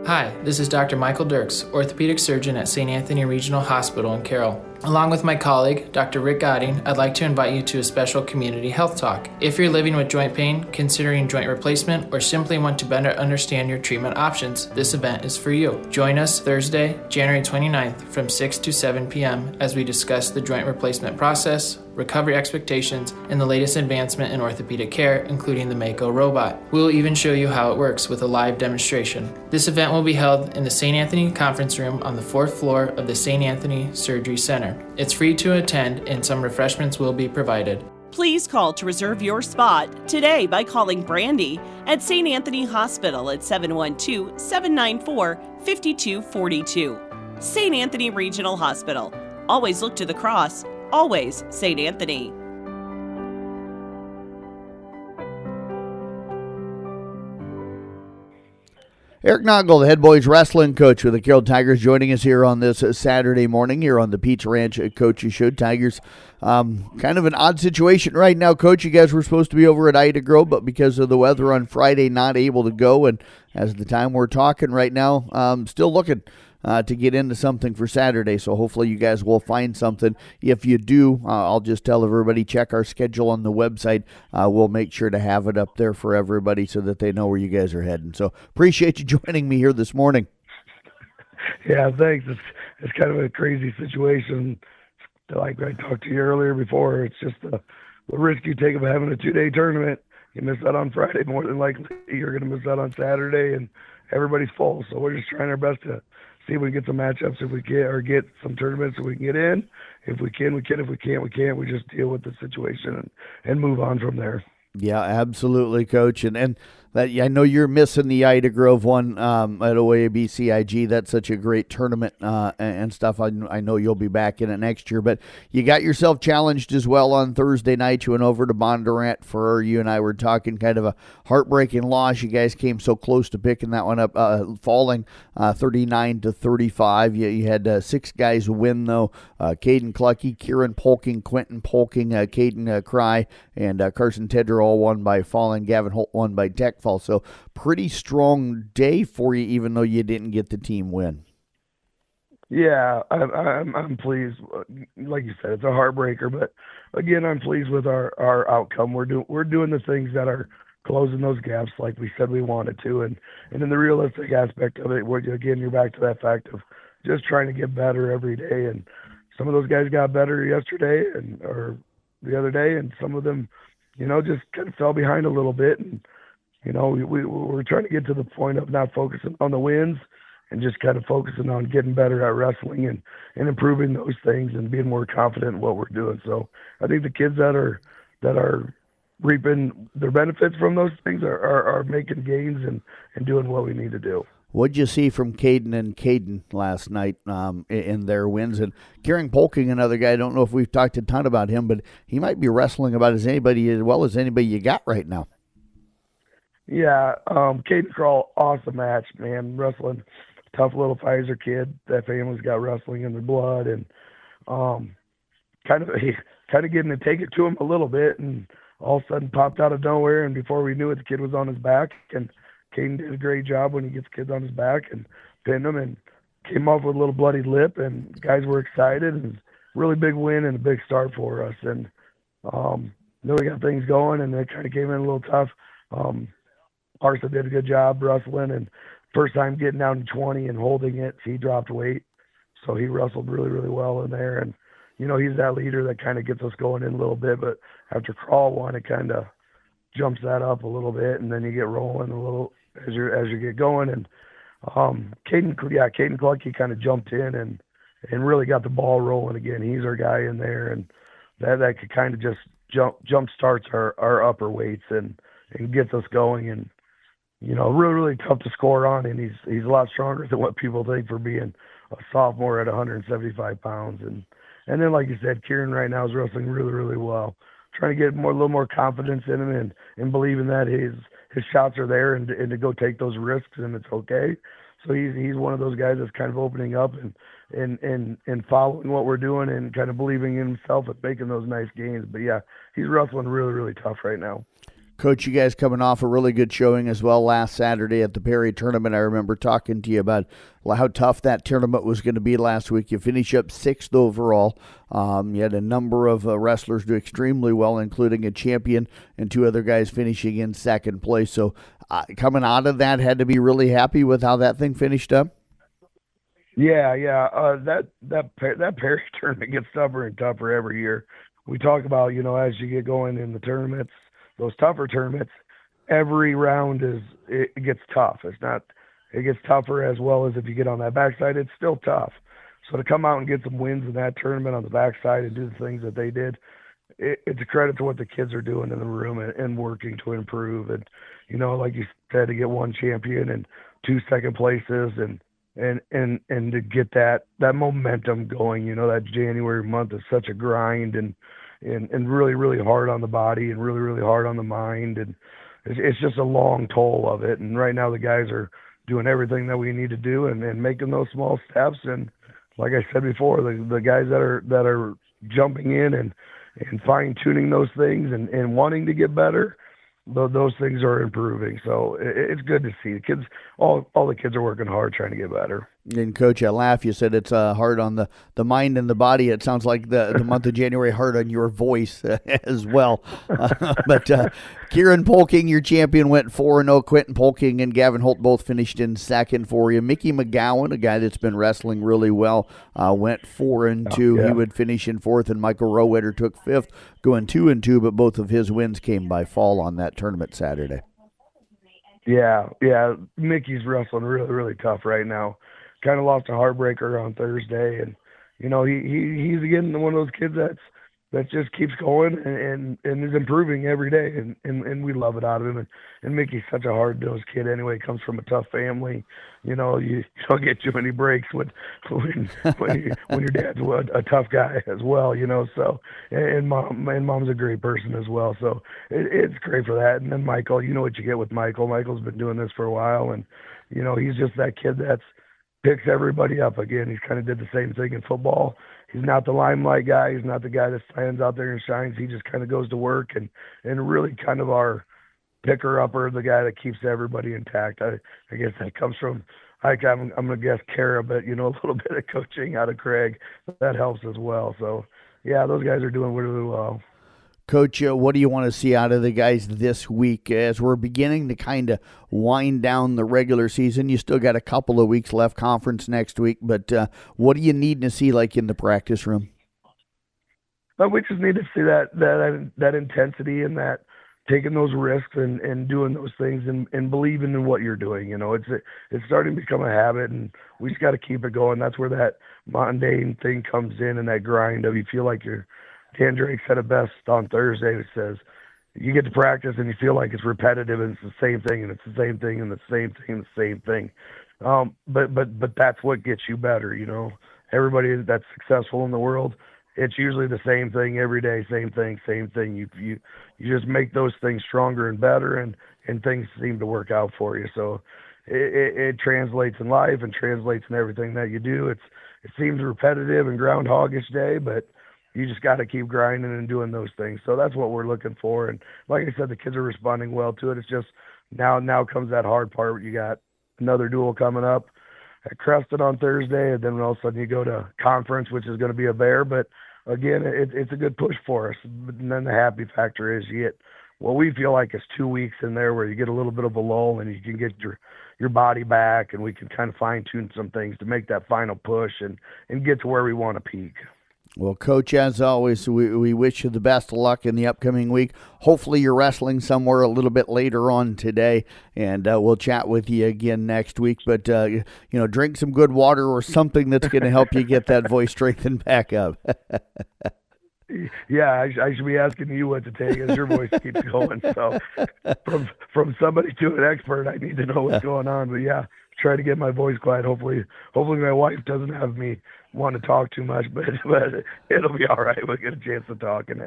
Hi, this is Dr. Michael Dirks, orthopedic surgeon at St. Anthony Regional Hospital in Carroll. Along with my colleague, Dr. Rick Godding, I'd like to invite you to a special community health talk. If you're living with joint pain, considering joint replacement, or simply want to better understand your treatment options, this event is for you. Join us Thursday, January 29th from 6 to 7 p.m. as we discuss the joint replacement process, recovery expectations, and the latest advancement in orthopedic care, including the Mako robot. We'll even show you how it works with a live demonstration. This event will be held in the St. Anthony Conference Room on the 4th floor of the St. Anthony Surgery Center. It's free to attend, and some refreshments will be provided. Please call to reserve your spot today by calling Brandy at St. Anthony Hospital at 712-794-5242. St. Anthony Regional Hospital. Always look to the cross. Always St. Anthony. Eric Noggle, the head boys wrestling coach with the Carroll Tigers, joining us here on this Saturday morning here on the Pizza Ranch Coaches Show. Tigers, kind of an odd situation right now, Coach. You guys were supposed to be over at Ida Grove, but because of the weather on Friday, not able to go. And as the time we're talking right now, still looking to get into something for Saturday. So hopefully you guys will find something. If you do, I'll just tell everybody, check our schedule on the website. We'll make sure to have it up there for everybody so that they know where you guys are heading. So appreciate you joining me here this morning. Yeah, thanks. It's kind of a crazy situation. Like I talked to you earlier before, it's just the risk you take of having a 2-day tournament. You miss out on Friday, more than likely you're going to miss out on Saturday, and everybody's full. So we're just trying our best to see if we can get some matchups, if we can, or get some tournaments so we can get in. If we can, we can. If we can't, we can't. We just deal with the situation and move on from there. Yeah, absolutely, Coach. And that, I know you're missing the Ida Grove one at OABCIG. That's such a great tournament and stuff. I know you'll be back in it next year. But you got yourself challenged as well on Thursday night. You went over to Bondurant for, you and I were talking, kind of a heartbreaking loss. You guys came so close to picking that one up, falling 39-35. You had 6 guys win, though. Caden Clucky, Kieran Polking, Quentin Polking, Caden Cry, and Carson Tedder all won by falling. Gavin Holt won by tech fall. So pretty strong day for you, even though you didn't get the team win. Yeah, I'm pleased. Like you said, it's a heartbreaker, but again, I'm pleased with our outcome. We're doing the things that are closing those gaps, like we said we wanted to, and in the realistic aspect of it, again, you're back to that fact of just trying to get better every day. And some of those guys got better yesterday or the other day, and some of them, just kind of fell behind a little bit. And we're trying to get to the point of not focusing on the wins and just kind of focusing on getting better at wrestling and improving those things and being more confident in what we're doing. So I think the kids that are reaping their benefits from those things are making gains and doing what we need to do. What'd you see from Caden last night in their wins? And Kieran Polking, another guy, I don't know if we've talked a ton about him, but he might be wrestling about as well as anybody you got right now. Yeah, Caden Crawl, awesome match, man. Wrestling, tough little Pfizer kid. That family's got wrestling in their blood, and kind of getting to take it to him a little bit, and all of a sudden popped out of nowhere, and before we knew it, the kid was on his back, and Caden did a great job when he gets kids on his back and pinned them and came off with a little bloody lip, and guys were excited, and really big win and a big start for us. And then we got things going, and it kind of came in a little tough. Arsa did a good job wrestling, and first time getting down to 20 and holding it. He dropped weight, so he wrestled really, really well in there. And, he's that leader that kind of gets us going in a little bit, but after Crawl one, it kind of jumps that up a little bit, and then you get rolling a little as you get going. And Caden Clucky kind of jumped in and really got the ball rolling again. He's our guy in there, and that could kind of just jump starts our upper weights and gets us going. And really, really tough to score on, and he's a lot stronger than what people think for being a sophomore at 175 pounds. And then, like you said, Kieran right now is wrestling really, really well. Trying to get a little more confidence in him and believing that his shots are there and to go take those risks, and it's okay. So he's one of those guys that's kind of opening up and following what we're doing and kind of believing in himself and making those nice gains. But yeah, he's wrestling really, really tough right now. Coach, you guys coming off a really good showing as well last Saturday at the Perry tournament. I remember talking to you about how tough that tournament was going to be last week. You finished up 6th overall. You had a number of wrestlers do extremely well, including a champion and 2 other guys finishing in 2nd place. So coming out of that, had to be really happy with how that thing finished up. Yeah. That Perry tournament gets tougher and tougher every year. We talk about, as you get going in the tournaments, those tougher tournaments, every round it gets tough. It gets tougher as well as if you get on that backside, it's still tough. So to come out and get some wins in that tournament on the backside and do the things that they did, it's a credit to what the kids are doing in the room and working to improve. And, like you said, to get 1 champion and 2 second places and to get that momentum going, that January month is such a grind and really, really hard on the body and really, really hard on the mind. And it's just a long toll of it. And right now the guys are doing everything that we need to do and making those small steps. And like I said before, the guys that are jumping in and fine tuning those things and wanting to get better, those things are improving. So it's good to see the kids. All the kids are working hard trying to get better. And Coach, I laugh. You said it's hard on the mind and the body. It sounds like the month of January hard on your voice as well. But Kieran Polking, your champion, went 4-0. Quentin Polking and Gavin Holt both finished in second for you. Mickey McGowan, a guy that's been wrestling really well, went 4-2. Yeah. He would finish in fourth, and Michael Rowetter took fifth, going 2-2. But both of his wins came by fall on that tournament Saturday. Yeah. Mickey's wrestling really, really tough right now. Kind of lost a heartbreaker on Thursday, and he's again one of those kids that just keeps going and is improving every day, and we love it out of him. And Mickey's such a hard-nosed kid anyway. Comes from a tough family. You don't get too many breaks when your dad's a tough guy as well. So and mom's a great person as well. So it's great for that. And then Michael, you know what you get with Michael. Michael's been doing this for a while, and he's just that kid that's picks everybody up again. He's kind of did the same thing in football. He's not the limelight guy. He's not the guy that stands out there and shines. He just kind of goes to work and really kind of our picker-upper, the guy that keeps everybody intact. I guess that comes from, I'm going to guess Kara, but, a little bit of coaching out of Craig. That helps as well. So, yeah, those guys are doing really well. Coach, what do you want to see out of the guys this week as we're beginning to kind of wind down the regular season? You still got a couple of weeks left, conference next week, but what do you need to see like in the practice room? We just need to see that intensity and that taking those risks and doing those things and believing in what you're doing. It's starting to become a habit, and we just got to keep it going. That's where that mundane thing comes in, and that grind of you feel like you're. Dan Drake said it best on Thursday. It says, you get to practice and you feel like it's repetitive and it's the same thing and it's the same thing and the same thing and the same thing. But that's what gets you better. Everybody that's successful in the world, it's usually the same thing every day, same thing. You just make those things stronger and better, and things seem to work out for you. So it translates in life and translates in everything that you do. It seems repetitive and groundhogish day, but you just got to keep grinding and doing those things. So that's what we're looking for. And like I said, the kids are responding well to it. It's just now comes that hard part where you got another duel coming up at Creston on Thursday, and then all of a sudden you go to conference, which is going to be a bear. But again, it's a good push for us. And then the happy factor is you get what we feel like is 2 weeks in there where you get a little bit of a lull and you can get your body back, and we can kind of fine tune some things to make that final push and get to where we want to peak. Well, Coach, as always, we wish you the best of luck in the upcoming week. Hopefully you're wrestling somewhere a little bit later on today, and we'll chat with you again next week. But, drink some good water or something that's going to help you get that voice strengthened back up. Yeah, I should be asking you what to take as your voice keeps going. So from somebody to an expert, I need to know what's going on. But, yeah, try to get my voice quiet. Hopefully my wife doesn't have me want to talk too much, but it'll be all right. We'll get a chance to talk and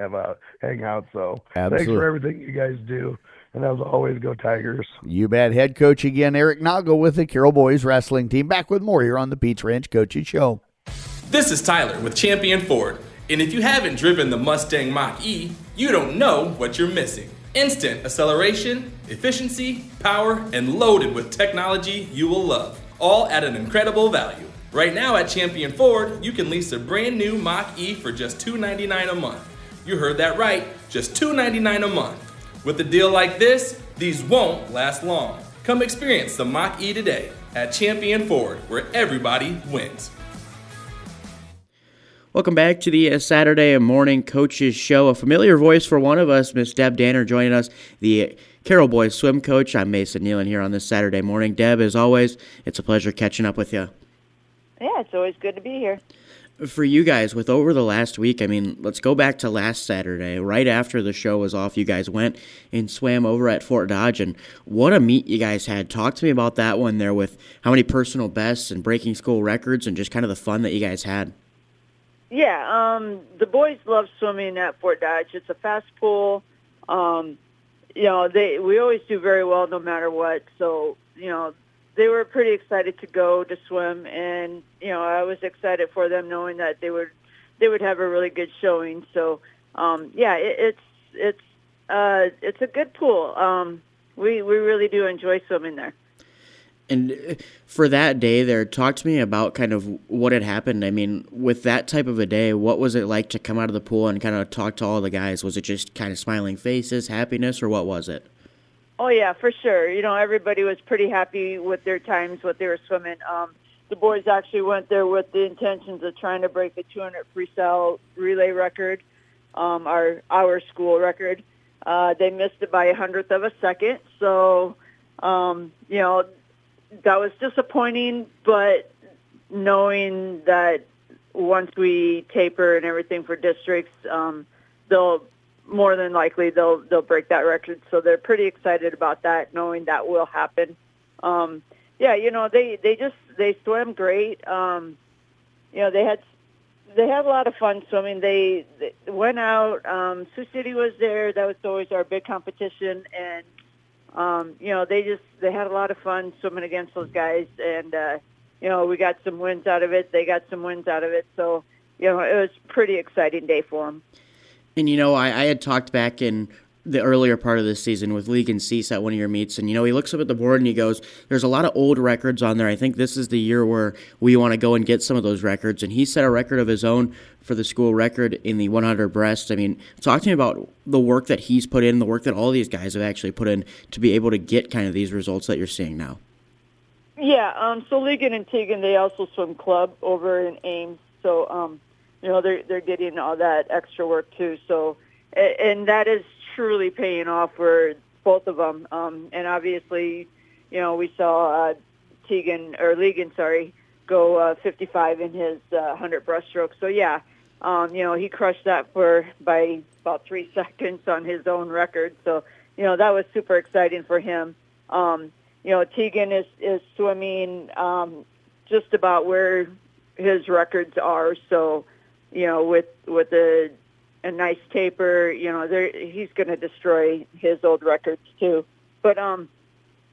hang out. So Absolutely. Thanks for everything you guys do. And as always, go Tigers. You bet. Head coach again, Eric Nago with the Carroll Boys wrestling team. Back with more here on the Pete's Ranch Coaches Show. This is Tyler with Champion Ford. And if you haven't driven the Mustang Mach-E, you don't know what you're missing. Instant acceleration, efficiency, power, and loaded with technology you will love. All at an incredible value. Right now at Champion Ford, you can lease a brand new Mach-E for just $299 a month. You heard that right, just $299 a month. With a deal like this, these won't last long. Come experience the Mach-E today at Champion Ford, where everybody wins. Welcome back to the Saturday Morning Coaches Show. A familiar voice for one of us, Miss Deb Danner, joining us, the Carroll Boys swim coach. I'm Mason Nealon here on this Saturday morning. Deb, as always, it's a pleasure catching up with you. Yeah, it's always good to be here. For you guys, with over the last week, let's go back to last Saturday. Right after the show was off, you guys went and swam over at Fort Dodge, and what a meet you guys had. Talk to me about that one there with how many personal bests and breaking school records and just kind of the fun that you guys had. Yeah, the boys love swimming at Fort Dodge. It's a fast pool. We always do very well no matter what. So, they were pretty excited to go to swim, and I was excited for them, knowing that they would have a really good showing. So, it's a good pool. We really do enjoy swimming there. And for that day there, talk to me about kind of what had happened. I mean, with that type of a day, what was it like to come out of the pool and kind of talk to all the guys? Was it just kind of smiling faces, happiness, or what was it? Oh, yeah, for sure. Everybody was pretty happy with their times, what they were swimming. The boys actually went there with the intentions of trying to break the 200 freestyle relay record, our school record. They missed it by 100th of a second. So, that was disappointing, but knowing that once we taper and everything for districts, they'll more than likely they'll break that record. So they're pretty excited about that, knowing that will happen. They swam great. They had a lot of fun swimming. They went out. Sioux City was there. That was always our big competition, and they had a lot of fun swimming against those guys, and we got some wins out of it. They got some wins out of it. So it was a pretty exciting day for them. And I had talked back in the earlier part of this season with Legan Cease at one of your meets, and he looks up at the board and he goes, there's a lot of old records on there. I think this is the year where we want to go and get some of those records. And he set a record of his own for the school record in the 100 breast. I mean, talk to me about the work that he's put in, the work that all these guys have actually put in to be able to get kind of these results that you're seeing now. Yeah, so Legan and Tegan, they also swim club over in Ames. So, they're getting all that extra work too. So, and that is truly paying off for both of them. And obviously, we saw Legan, go 55 in his 100 breaststroke. So yeah, he crushed that by about 3 seconds on his own record. So, that was super exciting for him. Tegan is swimming just about where his records are. So, with a nice taper, he's going to destroy his old records too. But,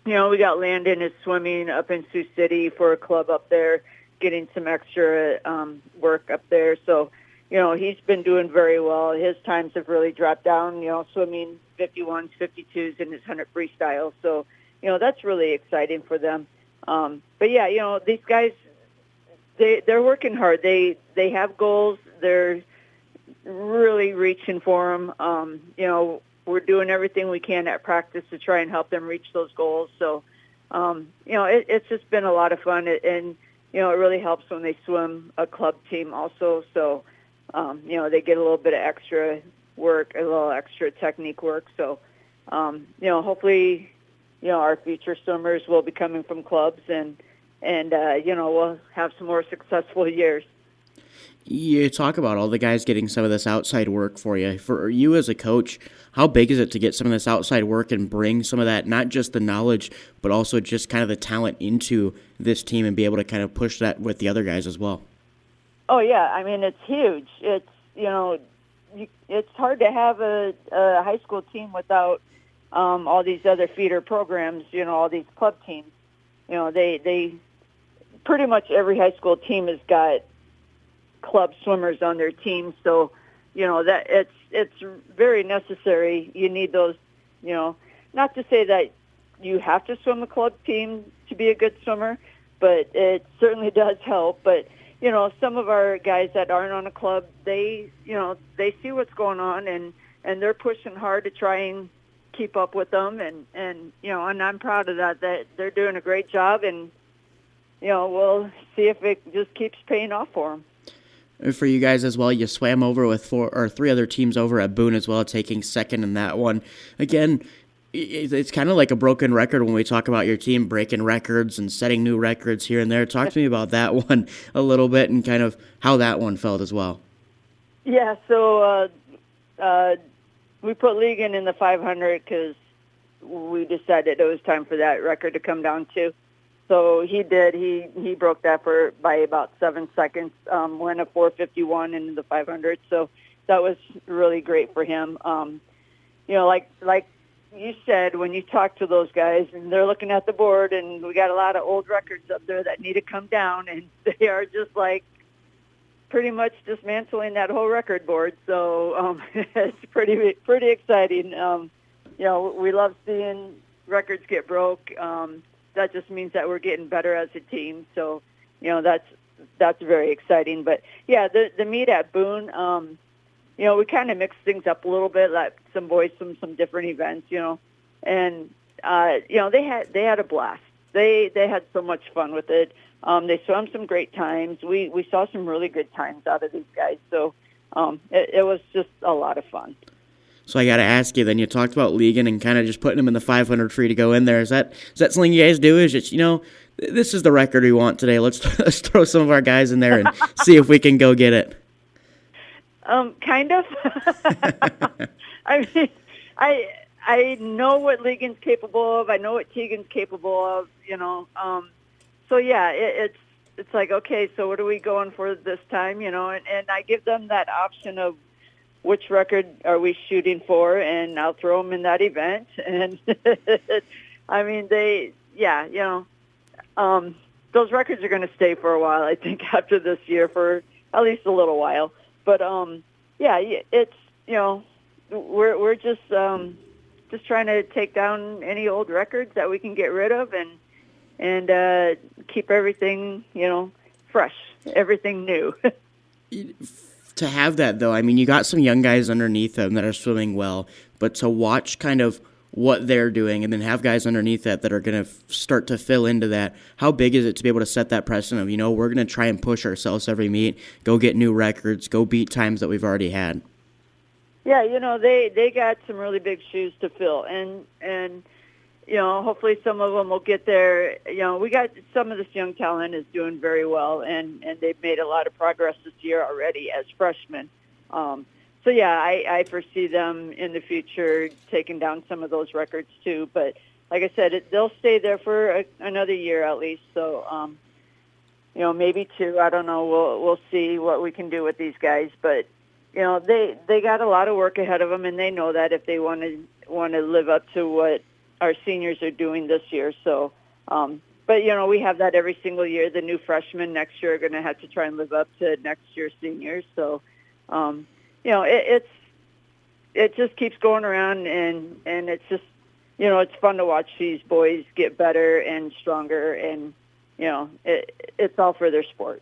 we got Landon is swimming up in Sioux City for a club up there, getting some extra work up there. So, he's been doing very well. His times have really dropped down, swimming 51s, 52s in his 100 freestyle. So, that's really exciting for them. But yeah, these guys, they're working hard. They have goals. They're really reaching for them. We're doing everything we can at practice to try and help them reach those goals. So, it's just been a lot of fun, and it really helps when they swim a club team also. So, they get a little bit of extra work, a little extra technique work. So, hopefully, our future swimmers will be coming from clubs, and we'll have some more successful years. You talk about all the guys getting some of this outside work for you. For you as a coach, how big is it to get some of this outside work and bring some of that, not just the knowledge, but also just kind of the talent into this team and be able to kind of push that with the other guys as well? Oh, yeah. I mean, it's huge. It's, it's hard to have a high school team without all these other feeder programs, all these club teams. They pretty much every high school team has got club swimmers on their team. So, that it's very necessary. You need those, not to say that you have to swim a club team to be a good swimmer, but it certainly does help. But, some of our guys that aren't on a club, they see what's going on, and they're pushing hard to try and keep up with them. And I'm proud of that they're doing a great job, and, we'll see if it just keeps paying off for them. For you guys as well, you swam over with 3 other teams over at Boone as well, taking second in that one. Again, it's kind of like a broken record when we talk about your team breaking records and setting new records here and there. Talk to me about that one a little bit and kind of how that one felt as well. Yeah, so we put Legan in the 500 because we decided it was time for that record to come down too. So he did. He broke that by about 7 seconds, went a 4:51 into the 500. So that was really great for him. Like you said, when you talk to those guys and they're looking at the board, and we got a lot of old records up there that need to come down, and they are just like pretty much dismantling that whole record board. So it's pretty exciting. We love seeing records get broke. that just means that we're getting better as a team. So, that's very exciting. But yeah, the meet at Boone, we kind of mixed things up a little bit, like some boys from some different events, and they had a blast. They had so much fun with it. They swam some great times. We saw some really good times out of these guys. So it was just a lot of fun. So I got to ask you then, you talked about Legan and kind of just putting them in the 500 free to go in there. Is that something you guys do? Is just, this is the record we want today. Let's throw some of our guys in there and see if we can go get it. Kind of. I mean, I know what Legan's capable of. I know what Tegan's capable of, So yeah, it's like, okay, so what are we going for this time, and I give them that option of which record are we shooting for, and I'll throw them in that event. And I mean, those records are going to stay for a while, I think, after this year, for at least a little while. But it's, we're just trying to take down any old records that we can get rid of and keep everything, fresh, everything new. To have that, though, I mean, you got some young guys underneath them that are swimming well, but to watch kind of what they're doing and then have guys underneath that are going to start to fill into that, how big is it to be able to set that precedent of, we're going to try and push ourselves every meet, go get new records, go beat times that we've already had? Yeah, they got some really big shoes to fill, and hopefully some of them will get there. We got some of this young talent is doing very well, and they've made a lot of progress this year already as freshmen. So yeah, I foresee them in the future taking down some of those records too. But like I said, they'll stay there for another year at least. So maybe two. I don't know. We'll see what we can do with these guys, but. They got a lot of work ahead of them, and they know that if they want to live up to what our seniors are doing this year. So, but we have that every single year. The new freshmen next year are going to have to try and live up to next year's seniors. So, it just keeps going around, and it's just it's fun to watch these boys get better and stronger, and it's all for their sport.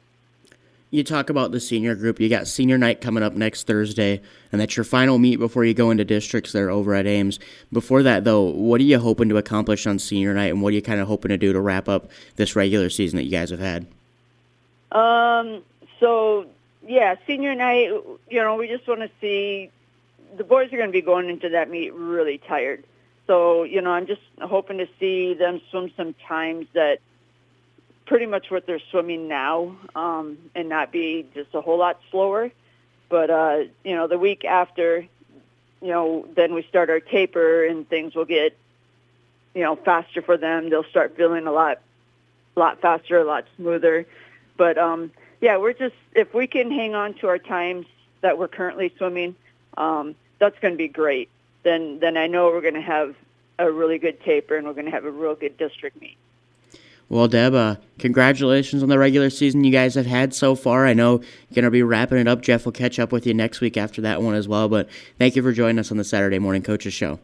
You talk about the senior group. You got senior night coming up next Thursday, and that's your final meet before you go into districts there over at Ames. Before that, though, what are you hoping to accomplish on senior night, and what are you kind of hoping to do to wrap up this regular season that you guys have had? So, yeah, senior night, we just want to see the boys are going to be going into that meet really tired. So, I'm just hoping to see them swim some times that pretty much what they're swimming now, and not be just a whole lot slower. But, the week after, then we start our taper and things will get, faster for them. They'll start feeling a lot faster, a lot smoother. But, we're just, if we can hang on to our times that we're currently swimming, that's going to be great. Then I know we're going to have a really good taper and we're going to have a real good district meet. Well, Deb, congratulations on the regular season you guys have had so far. I know you're going to be wrapping it up. Jeff will catch up with you next week after that one as well. But thank you for joining us on the Saturday Morning Coaches Show.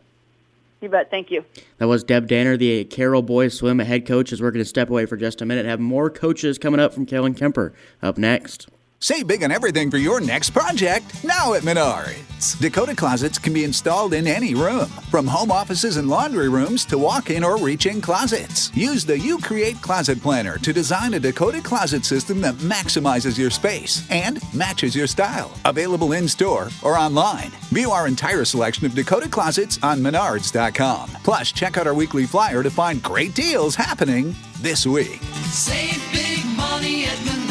You bet. Thank you. That was Deb Danner, the Carroll boys swim head coach, as we're going to step away for just a minute and have more coaches coming up from Kellen Kemper up next. Save big on everything for your next project now at Menards. Dakota closets can be installed in any room, from home offices and laundry rooms to walk-in or reach-in closets. Use the You Create Closet Planner to design a Dakota closet system that maximizes your space and matches your style. Available in-store or online. View our entire selection of Dakota closets on Menards.com. Plus, check out our weekly flyer to find great deals happening this week. Save big money at Menards.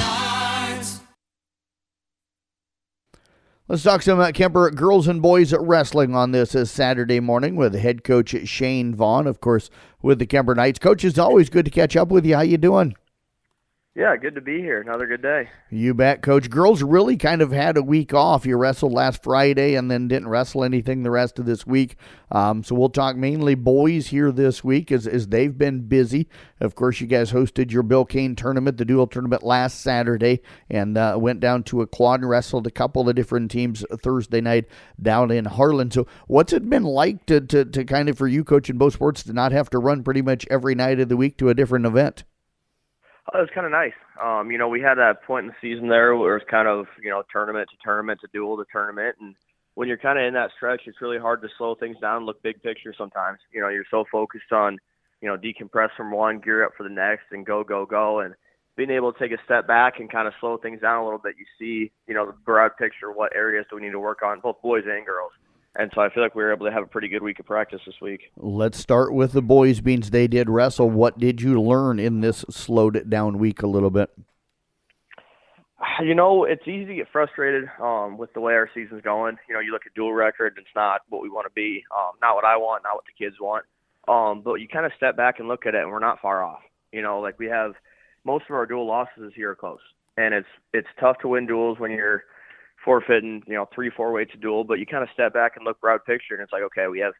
Let's talk some Kemper girls and boys wrestling on this Saturday morning with head coach Shane Vaughn, of course, with the Kemper Knights. Coach, it's always good to catch up with you. How you doing? Yeah, good to be here. Another good day. You bet, Coach. Girls really kind of had a week off. You wrestled last Friday and then didn't wrestle anything the rest of this week. So we'll talk mainly boys here this week as they've been busy. Of course, you guys hosted your Bill Kane tournament, the dual tournament, last Saturday, and went down to a quad and wrestled a couple of different teams Thursday night down in Harlan. So what's it been like to kind of, for you, Coach, in both sports, to not have to run pretty much every night of the week to a different event? It was kind of nice. We had that point in the season there where it was kind of, tournament to tournament to dual to tournament. And when you're kind of in that stretch, it's really hard to slow things down and look big picture sometimes. You're so focused on, decompress from one, gear up for the next, and go, go, go. And being able to take a step back and kind of slow things down a little bit, you see, the broad picture, what areas do we need to work on, both boys and girls. And so I feel like we were able to have a pretty good week of practice this week. Let's start with the boys, Beans. They did wrestle. What did you learn in this slowed it down week a little bit? It's easy to get frustrated with the way our season's going. You look at dual record, it's not what we want to be, not what I want, not what the kids want. But you kind of step back and look at it, and we're not far off. We have most of our dual losses here are close. And it's tough to win duals when you're forfeiting, 3-4 weights a dual, but you kind of step back and look broad picture, and it's like, okay, we have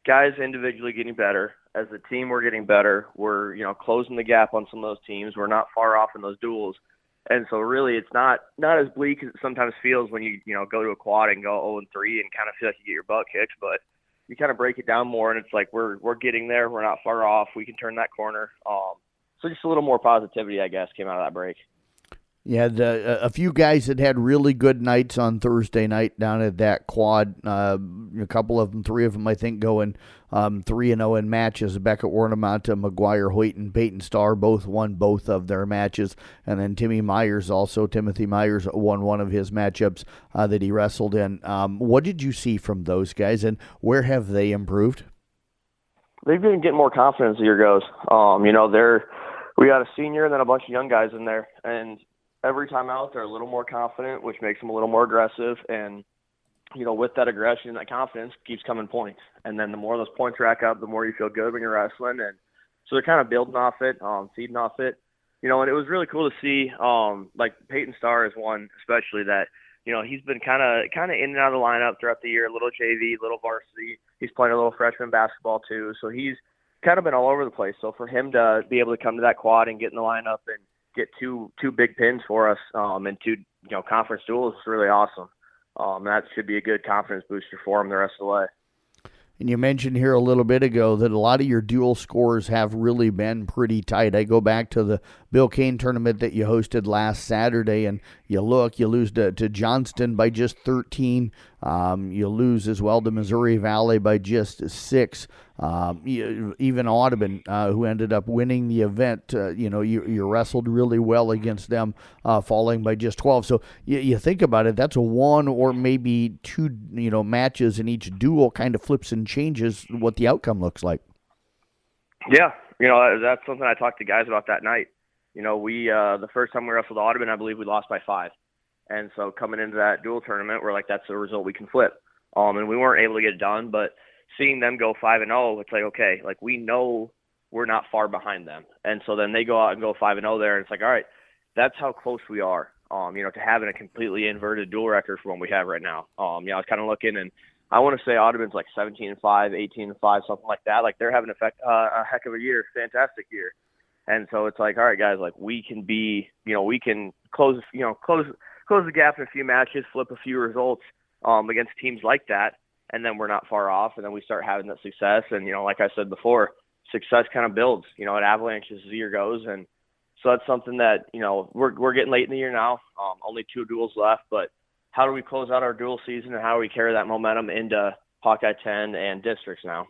guys individually getting better. As a team, we're getting better. We're, closing the gap on some of those teams. We're not far off in those duals. And so really it's not as bleak as it sometimes feels when you go to a quad and go 0-3 and kind of feel like you get your butt kicked, but you kind of break it down more, and it's like we're getting there. We're not far off. We can turn that corner. So just a little more positivity, I guess, came out of that break. You had a few guys that had really good nights on Thursday night down at that quad. A couple of them, 3 of them, I think, going 3-0 in matches. Beckett Ornament, McGuire Hoyt, and Peyton Starr both won both of their matches. And then Timothy Myers won one of his matchups that he wrestled in. What did you see from those guys, and where have they improved? They've been getting more confidence as the year goes. We got a senior and then a bunch of young guys in there, and every time out, they're a little more confident, which makes them a little more aggressive. And, with that aggression and that confidence keeps coming points. And then the more those points rack up, the more you feel good when you're wrestling. And so they're kind of building off it, feeding off it. And it was really cool to see, like Peyton Starr is one especially that, he's been kind of in and out of the lineup throughout the year, a little JV, little varsity. He's playing a little freshman basketball too. So he's kind of been all over the place. So for him to be able to come to that quad and get in the lineup and get two big pins for us and 2 conference duels is really awesome. That should be a good confidence booster for him the rest of the way. And you mentioned here a little bit ago that a lot of your dual scores have really been pretty tight. I go back to the Bill Kane tournament that you hosted last Saturday, and you lose to Johnston by just 13. You lose as well to Missouri Valley by just 6. Even Audubon, who ended up winning the event, you wrestled really well against them, falling by just 12. So you think about it, that's a 1 or maybe 2, matches in each duel kind of flips and changes what the outcome looks like. Yeah, that's something I talked to guys about that night. We the first time we wrestled Audubon, I believe we lost by 5. And so coming into that dual tournament, we're like, that's a result we can flip. And we weren't able to get it done, but seeing them go 5-0, it's like, okay, like we know we're not far behind them. And so then they go out and go 5-0 there, and it's like, all right, that's how close we are, to having a completely inverted dual record for what we have right now. I was kind of looking, and I want to say Audubon's like 17-5, 18-5, something like that. Like they're having a heck of a year, fantastic year. And so it's like, all right, guys, like we can be, we can close the gap in a few matches, flip a few results against teams like that, and then we're not far off, and then we start having that success. And, like I said before, success kind of builds, at Avalanche as the year goes. And so that's something that, we're getting late in the year now, only 2 duels left, but how do we close out our dual season, and how do we carry that momentum into Hawkeye 10 and districts now?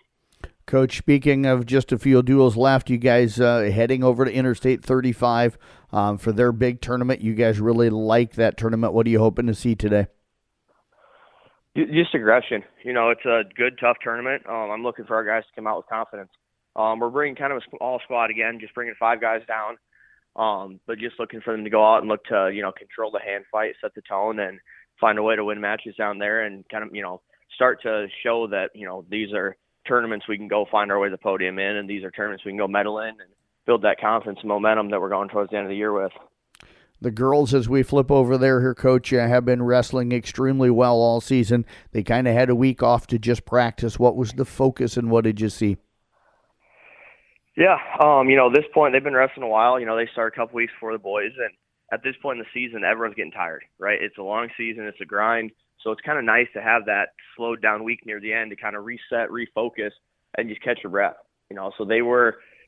Coach, speaking of just a few duels left, you guys heading over to Interstate 35 for their big tournament. You guys really like that tournament. What are you hoping to see today? Just aggression. It's a good, tough tournament. I'm looking for our guys to come out with confidence. We're bringing kind of a small squad again, just bringing 5 guys down, but just looking for them to go out and look to, control the hand fight, set the tone, and find a way to win matches down there and kind of, start to show that, these are tournaments we can go find our way to the podium in, and these are tournaments we can go medal in and build that confidence and momentum that we're going towards the end of the year with. The girls, as we flip over there here, Coach, have been wrestling extremely well all season. They kind of had a week off to just practice. What was the focus and what did you see? Yeah, this point, they've been wrestling a while. They start a couple weeks before the boys, and at this point in the season, everyone's getting tired, right? It's a long season. It's a grind. So it's kind of nice to have that slowed down week near the end to kind of reset, refocus, and just catch your breath. So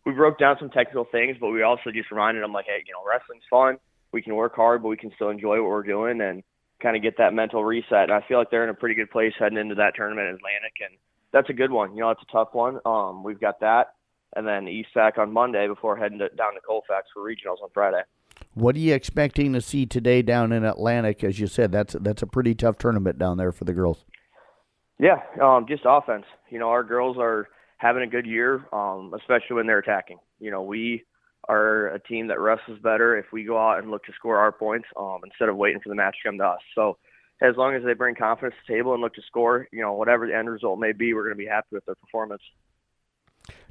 we broke down some technical things, but we also just reminded them, like, hey, wrestling's fun. We can work hard, but we can still enjoy what we're doing and kind of get that mental reset. And I feel like they're in a pretty good place heading into that tournament in Atlantic, and that's a good one. It's a tough one. We've got that, and then ESAC on Monday before heading down to Colfax for regionals on Friday. What are you expecting to see today down in Atlantic? As you said, that's a pretty tough tournament down there for the girls. Yeah, just offense. Our girls are having a good year, especially when they're attacking. We are a team that wrestles better if we go out and look to score our points instead of waiting for the match to come to us. So as long as they bring confidence to the table and look to score, whatever the end result may be, we're going to be happy with their performance.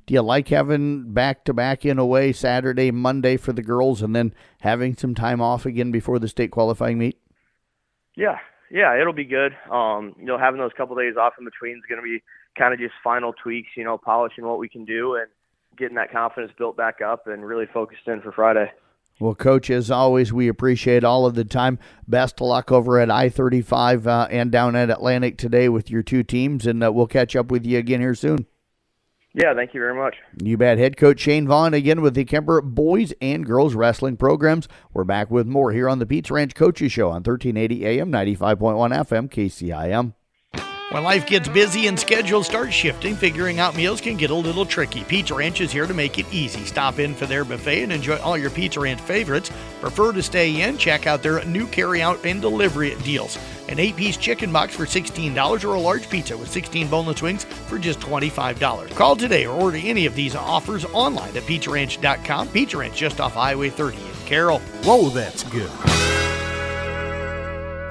Do you like having back-to-back in a way, Saturday, Monday for the girls, and then having some time off again before the state qualifying meet? Yeah, it'll be good. Having those couple days off in between is going to be kind of just final tweaks, polishing what we can do and getting that confidence built back up and really focused in for Friday. Well, Coach, as always, we appreciate all of the time. Best of luck over at I-35 and down at Atlantic today with your two teams, and we'll catch up with you again here soon. Yeah, thank you very much. You bet. Head coach Shane Vaughn again with the Kemper boys and girls wrestling programs. We're back with more here on the Pizza Ranch Coaches Show on 1380 AM, 95.1 FM, KCIM. When life gets busy and schedules start shifting, figuring out meals can get a little tricky. Pizza Ranch is here to make it easy. Stop in for their buffet and enjoy all your Pizza Ranch favorites. Prefer to stay in? Check out their new carry-out and delivery deals. An 8-piece chicken box for $16 or a large pizza with 16 boneless wings for just $25. Call today or order any of these offers online at PizzaRanch.com. Pizza Ranch just off Highway 30 in Carroll. Whoa, that's good.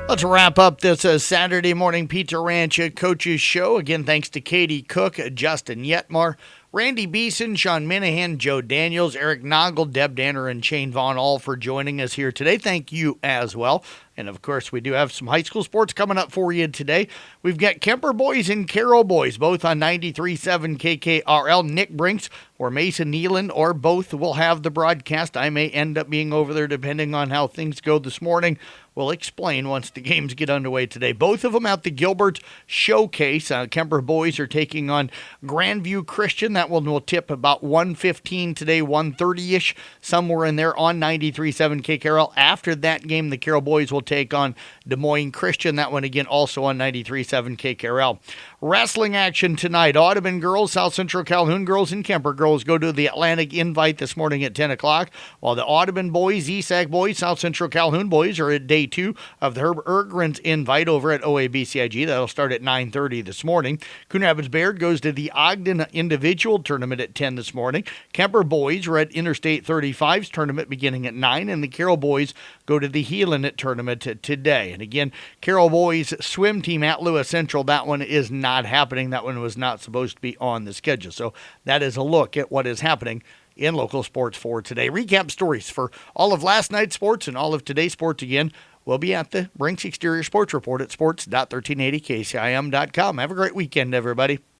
Let's wrap up this Saturday morning Pizza Ranch Coaches Show. Again, thanks to Katie Cook, Justin Yetmar, Randy Beeson, Sean Minahan, Joe Daniels, Eric Noggle, Deb Danner, and Shane Vaughn, all for joining us here today. Thank you as well. And, of course, we do have some high school sports coming up for you today. We've got Kemper boys and Carroll boys, both on 93.7 KKRL. Nick Brinks or Mason Nealon, or both will have the broadcast. I may end up being over there depending on how things go this morning. We'll explain once the games get underway today. Both of them at the Gilbert Showcase. Kemper boys are taking on Grandview Christian. That one will tip about 1:15 today, 1:30-ish, somewhere in there on 93.7 KKRL. After that game, the Carroll boys will take on Des Moines Christian. That one, again, also on 93.7 KKRL. Wrestling action tonight. Audubon girls, South Central Calhoun girls, and Kemper girls go to the Atlantic Invite this morning at 10 o'clock, while the Audubon boys, ESAC boys, South Central Calhoun boys are at day 2 of the Herb Ergren's Invite over at OABCIG. That'll start at 9:30 this morning. Coon Rapids Bayard goes to the Ogden Individual Tournament at 10 this morning. Kemper boys are at Interstate 35's tournament beginning at 9, and the Carroll boys go to the Heelan tournament today. And again, Carroll boys swim team at Lewis Central, that one is not happening. That one was not supposed to be on the schedule. So that is a look at what is happening in local sports for today. Recap stories for all of last night's sports and all of today's sports again will be at the Brinks Exterior Sports Report at sports.1380kcim.com. Have a great weekend, everybody.